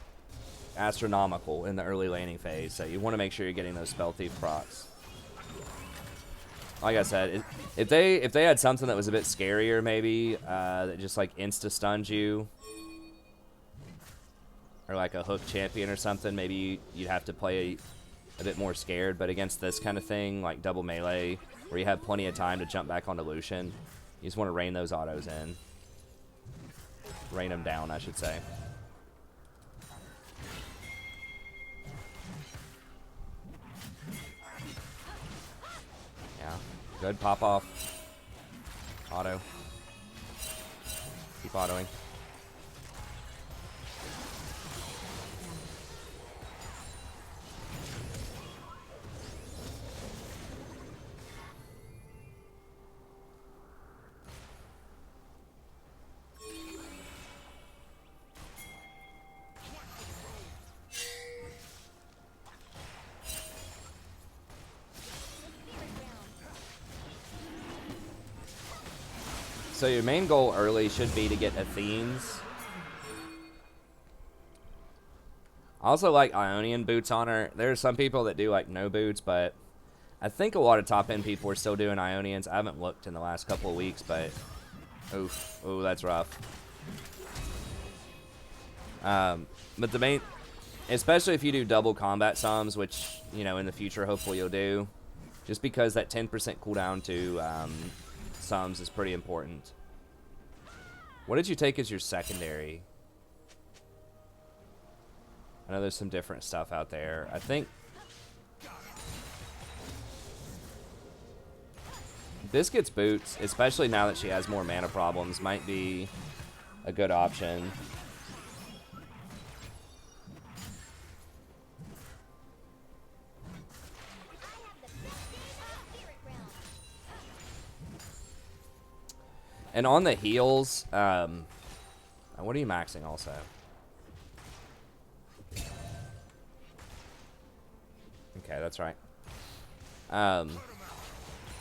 astronomical in the early laning phase. So you want to make sure you're getting those Spell Thief procs. Like I said, if they had something that was a bit scarier, maybe that just like insta stuns you, or like a hook champion or something, maybe you'd have to play a bit more scared. But against this kind of thing, like double melee, where you have plenty of time to jump back onto Lucian, you just want to rain those autos in. Rain them down, I should say. Yeah, good pop off. Auto. Keep autoing. So your main goal early should be to get Athenes. I also like Ionian boots on her. There are some people that do like no boots, but I think a lot of top end people are still doing Ionians. I haven't looked in the last couple of weeks, but oof, oh, that's rough. But the main, especially if you do double combat sums, which, you know, in the future hopefully you'll do, just because that 10% cooldown to sums is pretty important. What did you take as your secondary? I know there's some different stuff out there. I think Biscuit's boots, especially now that she has more mana problems, might be a good option. And on the heals, what are you maxing also? Okay, that's right.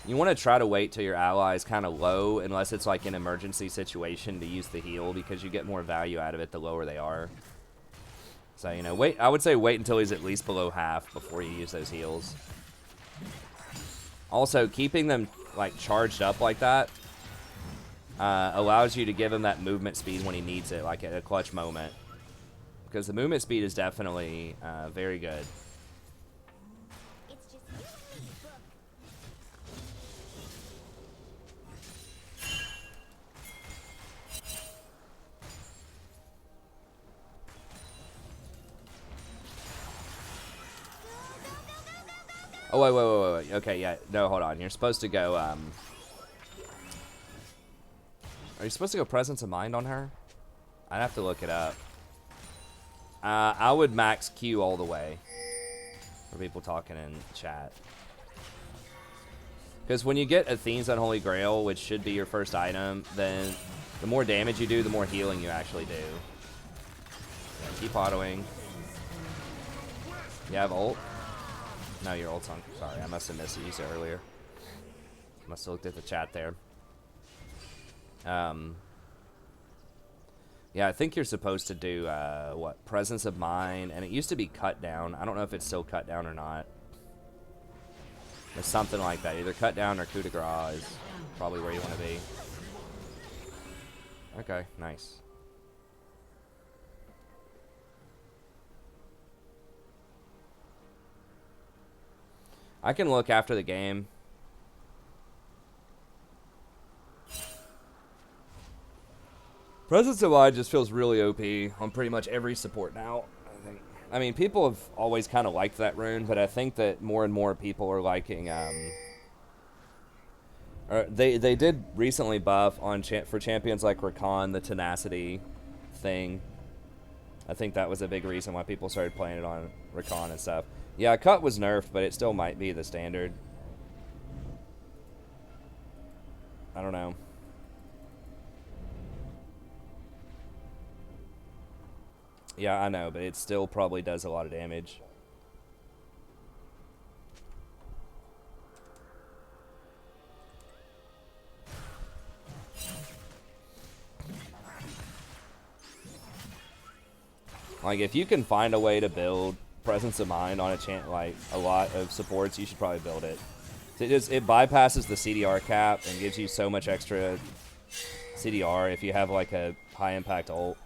You want to try to wait till your ally is kind of low, unless it's like an emergency situation, to use the heal, because you get more value out of it the lower they are. So, you know, wait. I would say wait until he's at least below half before you use those heals. Also, keeping them like charged up like that allows you to give him that movement speed when he needs it, like at a clutch moment. Because the movement speed is definitely very good. It's just you and me, book. Oh, wait. Okay, yeah. No, hold on. You're supposed to go, Are you supposed to go Presence of Mind on her? I'd have to look it up. I would max Q all the way. For people talking in chat. Because when you get Athene's Unholy Grail, which should be your first item, then the more damage you do, the more healing you actually do. Yeah, keep autoing. You have ult? No, your ult's on. Sorry, I must have missed it. You said earlier. Must have looked at the chat there. Yeah, I think you're supposed to do, what, Presence of Mind, and it used to be Cut Down. I don't know if it's still Cut Down or not. It's something like that. Either Cut Down or Coup de Grace is probably where you want to be. Okay, nice. I can look after the game. Presence of Mind just feels really OP on pretty much every support now, I think. I mean, people have always kind of liked that rune, but I think that more and more people are liking, they did recently buff on for champions like Rakan, the tenacity thing. I think that was a big reason why people started playing it on Rakan and stuff. Yeah, Cut was nerfed, but it still might be the standard. I don't know. Yeah, I know, but it still probably does a lot of damage. Like, if you can find a way to build Presence of Mind on a lot of supports, you should probably build it. It bypasses the CDR cap and gives you so much extra CDR if you have like a high impact ult.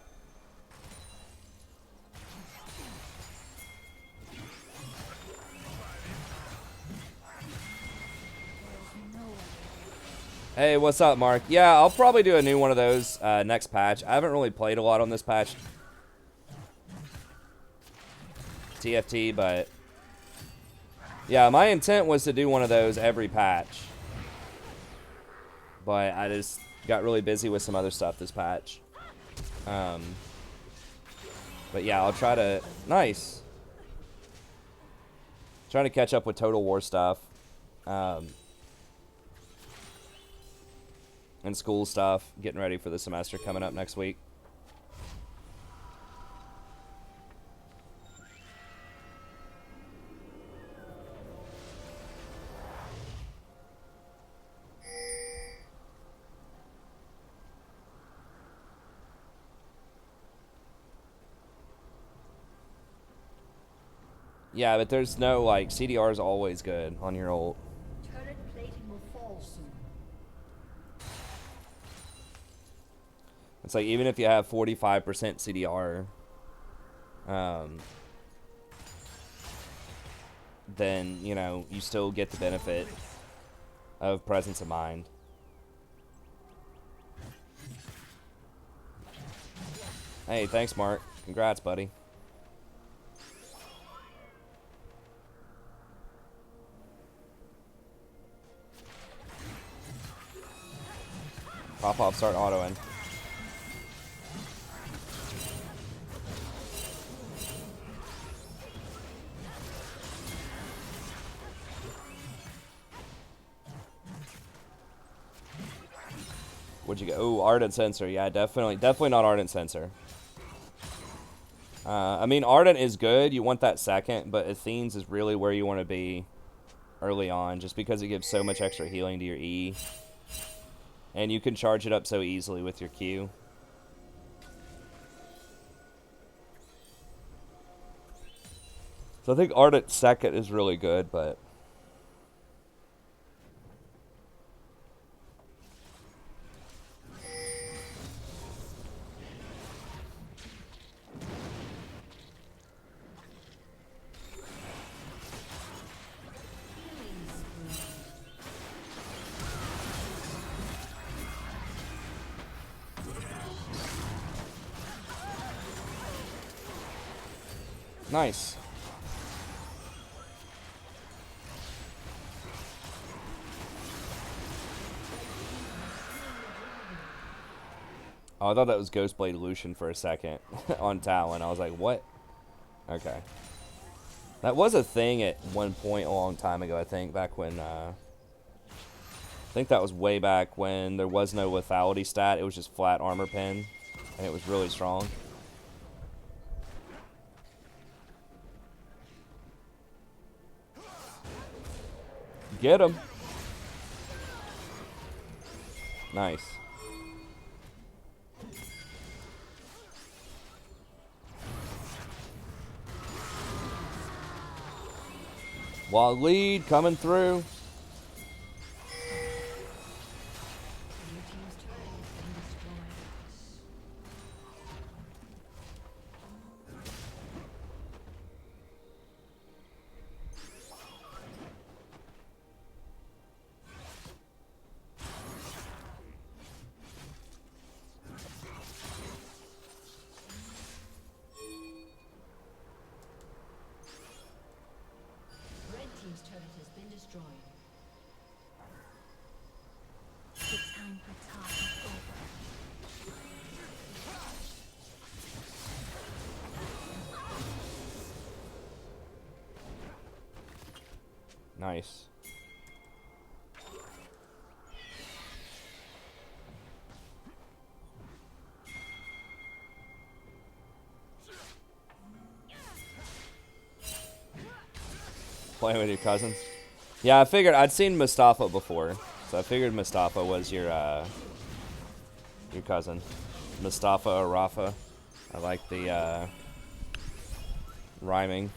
Hey, what's up, Mark? Yeah, I'll probably do a new one of those next patch. I haven't really played a lot on this patch. TFT, but... yeah, my intent was to do one of those every patch. But I just got really busy with some other stuff this patch. But yeah, I'll try to... nice! Trying to catch up with Total War stuff. And school stuff. Getting ready for the semester coming up next week. Yeah, but there's no, like, CDR is always good on your ult. Turret plating will fall soon. It's like, even if you have 45% CDR, then, you know, you still get the benefit of presence of mind. Hey, thanks, Mark. Congrats, buddy. Pop off, start autoing. What'd you get? Oh, Ardent Sensor. Yeah, definitely not Ardent Sensor. I mean, Ardent is good. You want that second, but Athene's is really where you want to be early on, just because it gives so much extra healing to your E. And you can charge it up so easily with your Q. So I think Ardent second is really good, but... nice. Oh, I thought that was Ghostblade Lucian for a second on Talon. I was like, what? Okay. That was a thing at one point a long time ago, I think, back when... I think that was way back when there was no lethality stat. It was just flat armor pen, and it was really strong. Get him. Nice. Wild lead coming through. The time for talk is over. Nice. Playing with your cousins? Yeah, I figured I'd seen Mustafa before, so I figured Mustafa was your cousin. Mustafa or Rafa. I like the rhyming.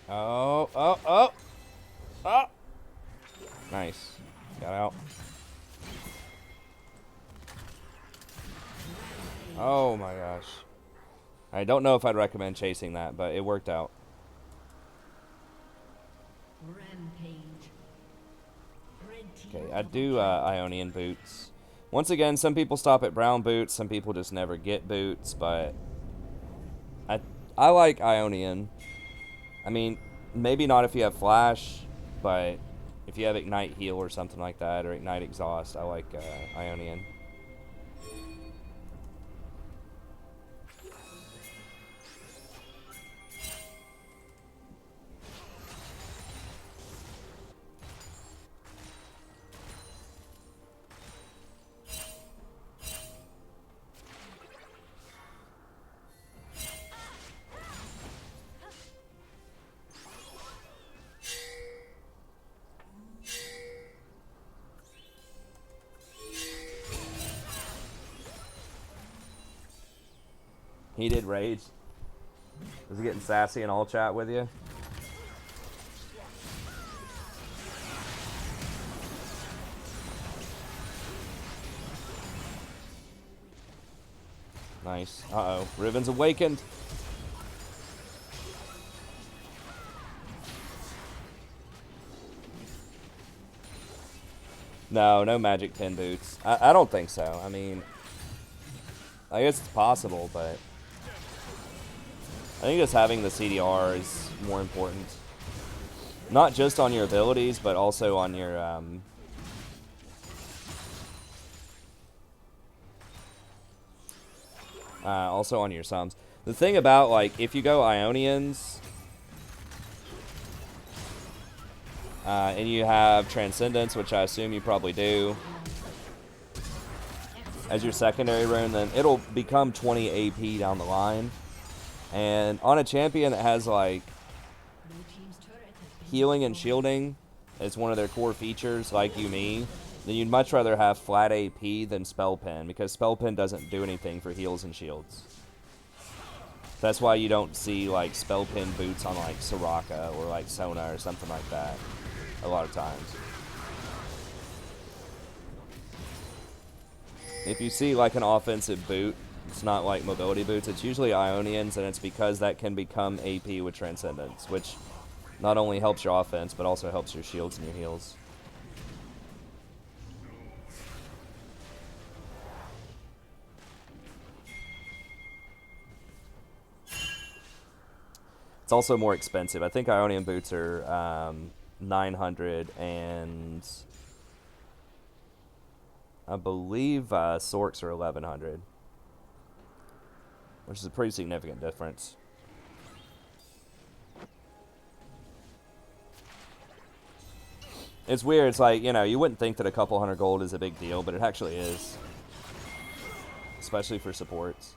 Oh, oh, oh! Oh! Nice. Got out. Oh my gosh. I don't know if I'd recommend chasing that, but it worked out. Rampage. Red team Okay, I double do kill. Ionian boots. Once again, some people stop at brown boots, some people just never get boots, but I like Ionian. I mean, maybe not if you have flash, but if you have ignite heal or something like that, or ignite exhaust, I like Ionian. He did rage. Was he getting sassy in all chat with you? Nice. Uh-oh. Riven's awakened. No magic pin boots. I don't think so. I mean, I guess it's possible, but I think just having the CDR is more important. Not just on your abilities, but also on your sums. The thing about, like, if you go Ionians and you have Transcendence, which I assume you probably do, as your secondary rune, then it'll become 20 AP down the line. And on a champion that has, like, Blue team's turret has been healing and shielding as one of their core features, like Yuumi, then you'd much rather have flat AP than Spell Pin, because Spell Pin doesn't do anything for heals and shields. That's why you don't see, like, Spell Pin boots on, like, Soraka or, like, Sona or something like that a lot of times. If you see, like, an offensive boot, it's not like mobility boots, it's usually Ionians, and it's because that can become AP with Transcendence, which not only helps your offense, but also helps your shields and your heals. It's also more expensive. I think Ionian boots are 900, and I believe Sorks are 1100, which is a pretty significant difference. It's weird. It's like, you know, you wouldn't think that a couple hundred gold is a big deal, but it actually is. Especially for supports.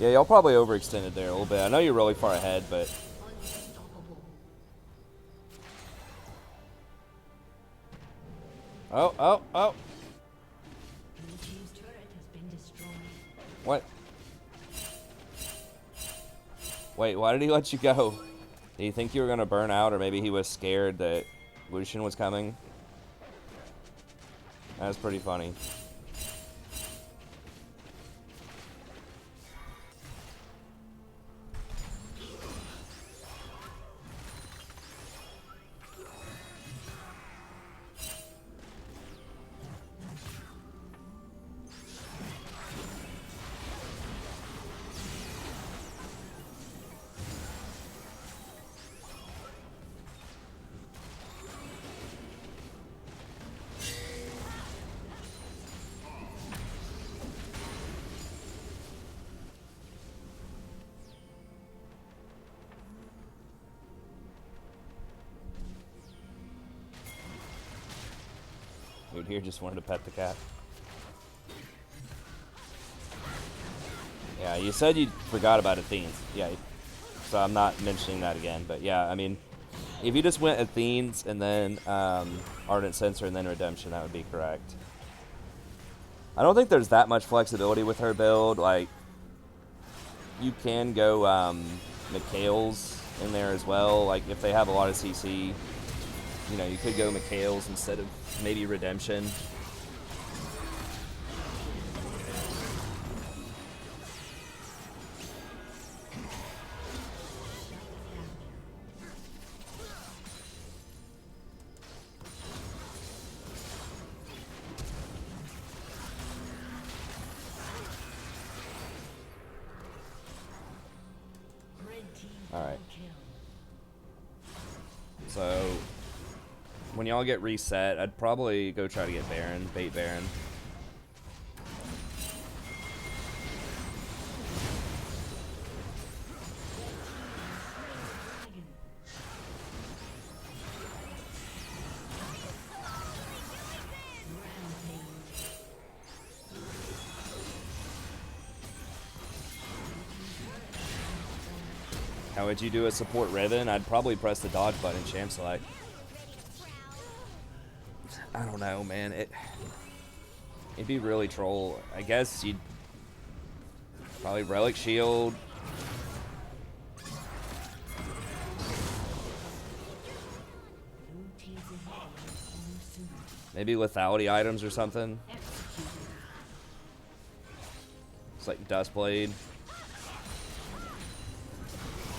Yeah, y'all probably overextended there a little bit. I know you're really far ahead, but... Unstoppable. Oh, oh, oh! Blue team's turret has been destroyed. What? Wait, why did he let you go? Do you think you were gonna burn out, or maybe he was scared that Lucian was coming? That was pretty funny. Dude here just wanted to pet the cat. Yeah, you said you forgot about Athene's. Yeah, so I'm not mentioning that again. But yeah, I mean, if you just went Athene's and then Ardent Censer and then Redemption, that would be correct. I don't think there's that much flexibility with her build. Like, you can go Mikhail's in there as well. Like, if they have a lot of CC, you know, you could go Mikhail's instead of maybe Redemption. Alright. So, when y'all get reset, I'd probably go try to get Baron, bait Baron. How would you do a support Riven? I'd probably press the dodge button in Champ Select. I don't know, man. It'd be really troll. I guess you'd probably Relic Shield. Maybe lethality items or something. It's like Dustblade.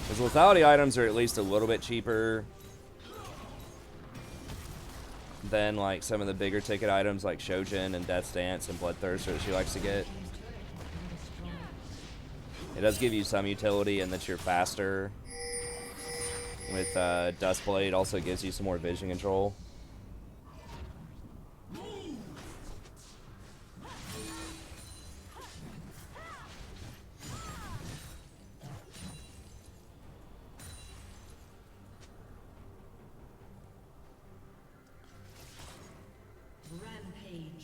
Because lethality items are at least a little bit cheaper than like some of the bigger ticket items like Shojin and Death's Dance and Bloodthirster that she likes to get. It does give you some utility in that you're faster. With Dustblade also gives you some more vision control.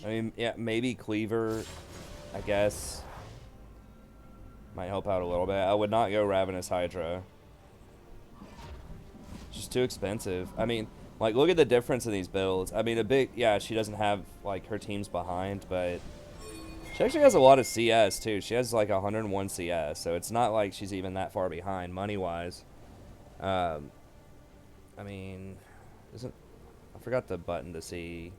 I mean, yeah, maybe Cleaver, I guess, might help out a little bit. I would not go Ravenous Hydra. It's just too expensive. I mean, like, look at the difference in these builds. I mean, yeah, she doesn't have, like, her team's behind, but she actually has a lot of CS, too. She has, like, 101 CS, so it's not like she's even that far behind, money-wise. I mean, I forgot the button to see.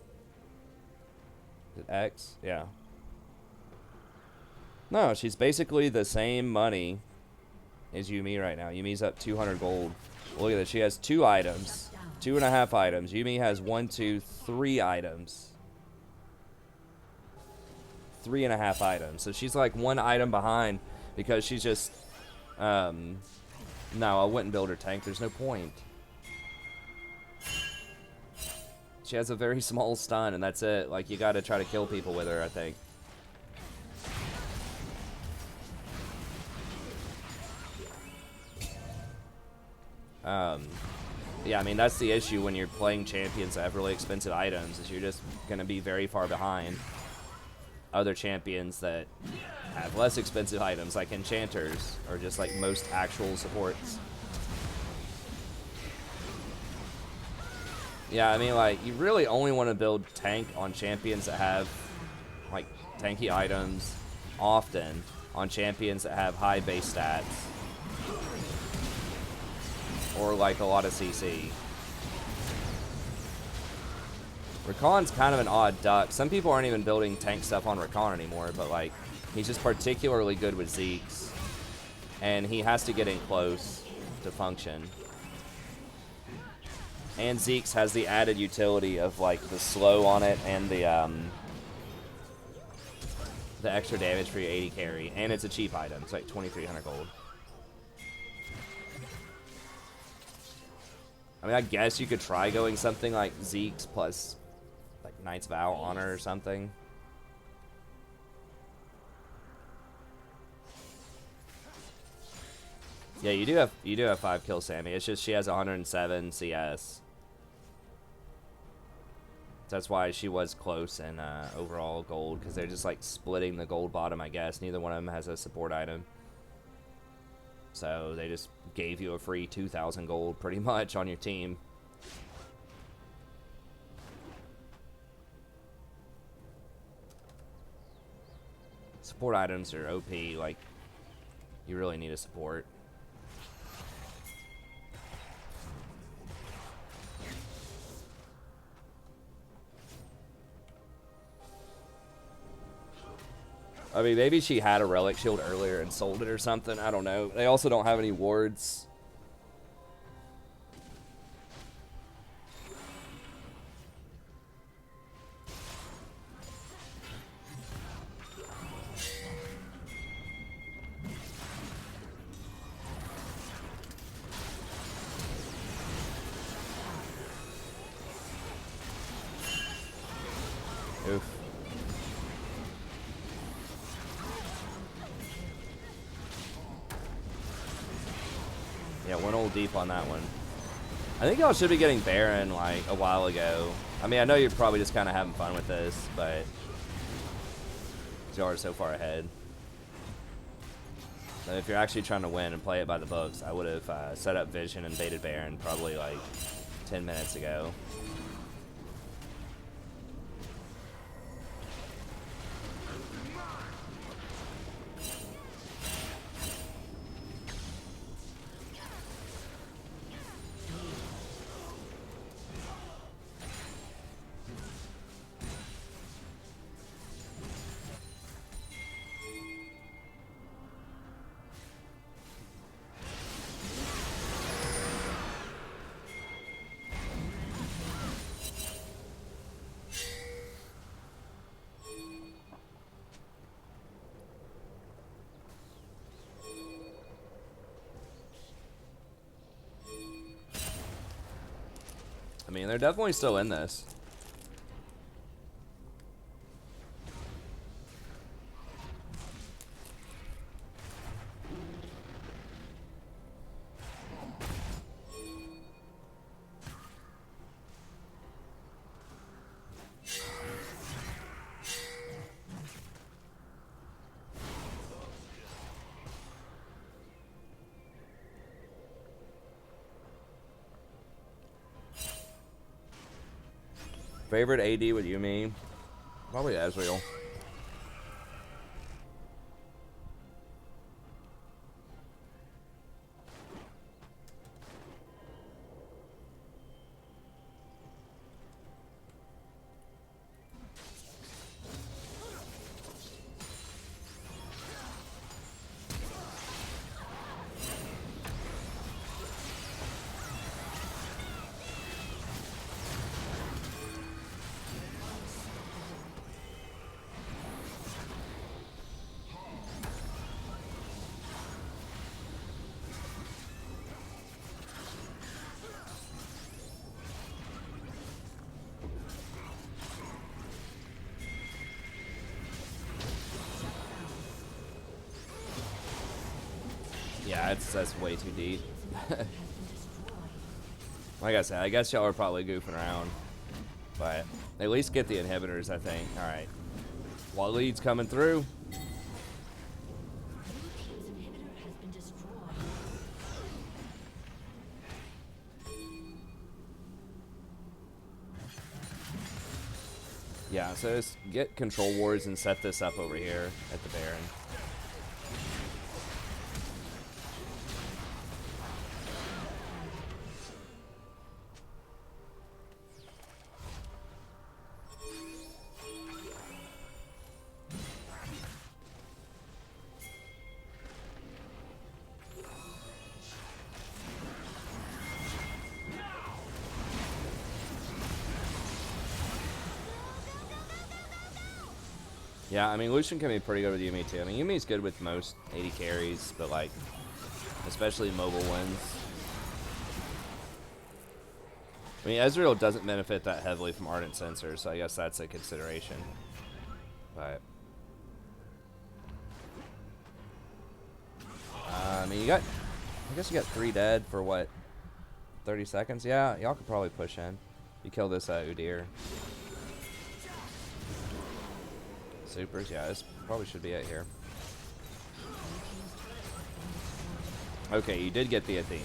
Is it X? Yeah. No, she's basically the same money as Yuumi right now. Yuumi's up 200 gold. Look at this. She has 2 items. 2.5 items. Yuumi has 1, 2, 3 items. 3.5 items. So she's like 1 item behind because she's just... no, I wouldn't build her tank. There's no point. She has a very small stun, and that's it. Like, you gotta try to kill people with her, I think. Yeah, I mean, that's the issue when you're playing champions that have really expensive items, is you're just gonna be very far behind. other champions that have less expensive items, like enchanters, or just like most actual supports. Yeah, I mean, like, you really only want to build tank on champions that have, like, tanky items often on champions that have high base stats. Or, like, a lot of CC. Rakan's kind of an odd duck. Some people aren't even building tank stuff on Rakan anymore, but, like, he's just particularly good with Zeke's. And he has to get in close to function. And Zeke's has the added utility of, like, the slow on it and the extra damage for your 80 carry. And it's a cheap item. It's like 2,300 gold. I mean, I guess you could try going something like Zeke's plus, like, Knight's Vow Honor or something. Yeah, you do have 5 kills, Sammy. It's just she has 107 CS. That's why she was close in overall gold, because they're just like splitting the gold bottom, I guess. Neither one of them has a support item. So they just gave you a free 2,000 gold pretty much on your team. Support items are OP, like, you really need a support. I mean, maybe she had a relic shield earlier and sold it or something. I don't know. They also don't have any wards. Oof. Yeah, went old deep on that one. I think y'all should be getting Baron, like, a while ago. I mean, I know you're probably just kind of having fun with this, but y'all are so far ahead. So if you're actually trying to win and play it by the books, I would have set up Vision and baited Baron probably, like, 10 minutes ago. I mean, they're definitely still in this. Favorite AD with you, me? Probably Ezreal. Yeah, that's way too deep. Like I said, I guess y'all are probably goofing around. But at least get the inhibitors, I think. Alright. Waleed's coming through. Blue team's inhibitor has been destroyed. Yeah, so just get control wards and set this up over here at the Baron. Yeah, I mean, Lucian can be pretty good with Yuumi, too. I mean, Yuumi's good with most AD carries, but, like, especially mobile ones. I mean, Ezreal doesn't benefit that heavily from Ardent Sensor, so I guess that's a consideration. But, I mean, I guess you got 3 dead for, what, 30 seconds? Yeah, y'all could probably push in. You kill this Udyr. Supers, yeah, this probably should be it here. Okay, you did get the Athenes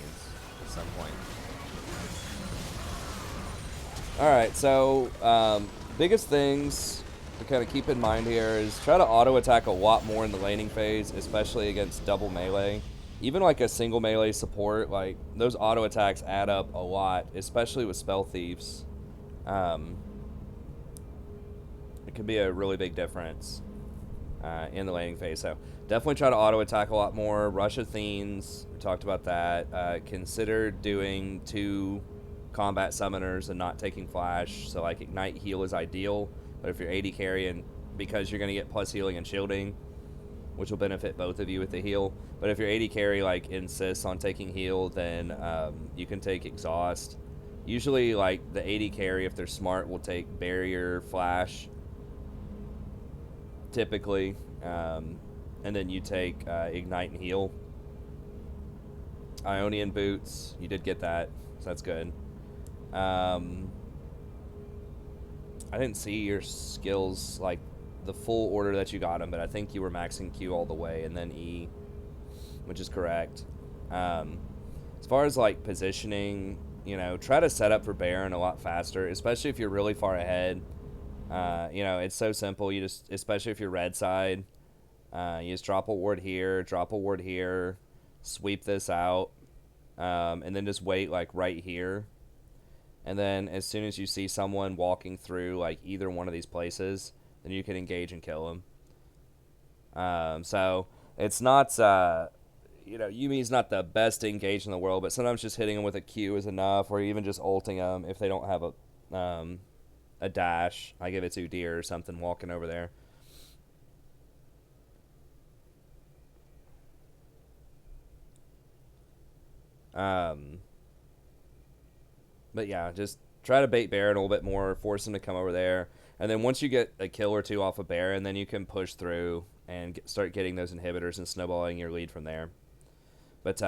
at some point. Alright, so, biggest things to kind of keep in mind here is try to auto-attack a lot more in the laning phase, especially against double melee. Even like a single melee support, like, those auto-attacks add up a lot, especially with Spell Thieves. It could be a really big difference in the laning phase. So definitely try to auto attack a lot more. Rush Athenes, we talked about that. Consider doing 2 combat summoners and not taking flash. So like Ignite Heal is ideal, but if you're AD carry, and because you're going to get plus healing and shielding, which will benefit both of you with the heal. But if your AD carry like insists on taking heal, then you can take Exhaust. Usually like the AD carry, if they're smart, will take Barrier, Flash, typically, and then you take Ignite and Heal. Ionian Boots, you did get that, so that's good. I didn't see your skills, like, the full order that you got them, but I think you were maxing Q all the way, and then E, which is correct. As far as, like, positioning, you know, try to set up for Baron a lot faster, especially if you're really far ahead. You know, it's so simple. You just, especially if you're red side, you just drop a ward here, sweep this out, and then just wait, like, right here. And then as soon as you see someone walking through, like, either one of these places, then you can engage and kill them. So it's not, you know, Yuumi's not the best to engage in the world, but sometimes just hitting them with a Q is enough, or even just ulting them if they don't have a dash. I give it to Udyr or something walking over there. But yeah, just try to bait Baron a little bit more, force him to come over there. And then once you get a kill or 2 off of Baron, then you can push through and start getting those inhibitors and snowballing your lead from there. But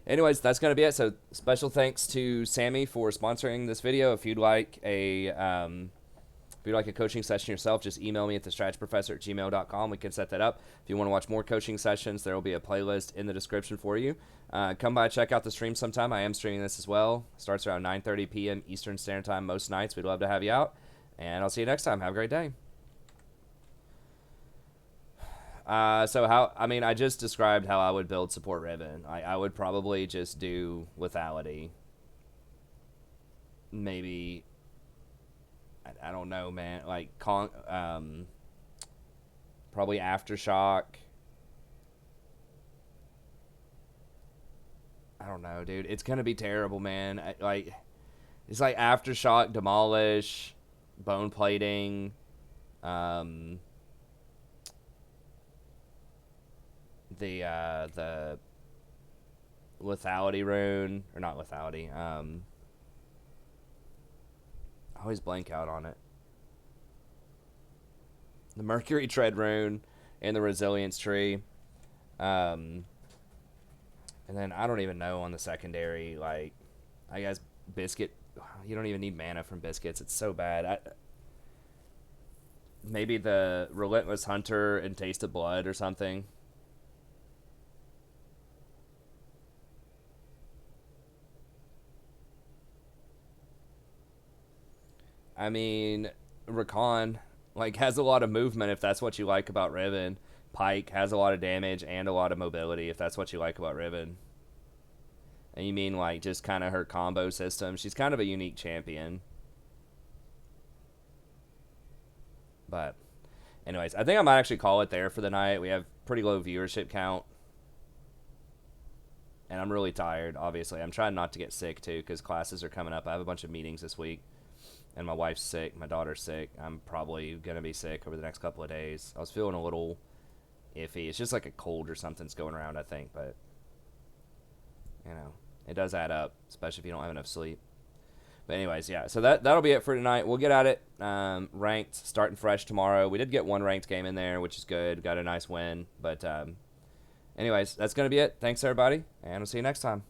anyways, that's going to be it. So special thanks to Sammy for sponsoring this video. If you'd like a coaching session yourself, just email me at thestrategyprofessor@gmail.com. We can set that up. If you want to watch more coaching sessions, there will be a playlist in the description for you. Come by, check out the stream sometime. I am streaming this as well. Starts around 9:30 p.m. Eastern Standard Time most nights. We'd love to have you out. And I'll see you next time. Have a great day. I just described how I would build support Riven. I would probably just do lethality. Maybe, I don't know, man. Like, probably Aftershock. I don't know, dude. It's gonna be terrible, man. It's like Aftershock, Demolish, Bone Plating, the lethality rune, or not lethality. I always blank out on it. The Mercury Tread rune and the Resilience tree. And then I don't even know on the secondary, like, I guess Biscuit. You don't even need mana from Biscuits. It's so bad. maybe the Relentless Hunter and Taste of Blood or something. I mean, Rakan, like, has a lot of movement if that's what you like about Riven. Pike has a lot of damage and a lot of mobility if that's what you like about Riven. And you mean, like, just kind of her combo system. She's kind of a unique champion. But, anyways, I think I might actually call it there for the night. We have pretty low viewership count. And I'm really tired, obviously. I'm trying not to get sick, too, because classes are coming up. I have a bunch of meetings this week. And my wife's sick. My daughter's sick. I'm probably going to be sick over the next couple of days. I was feeling a little iffy. It's just like a cold or something's going around, I think. But, you know, it does add up, especially if you don't have enough sleep. But anyways, yeah. So that'll be it for tonight. We'll get at it. Ranked, starting fresh tomorrow. We did get one ranked game in there, which is good. Got a nice win. But anyways, that's going to be it. Thanks, everybody. And we'll see you next time.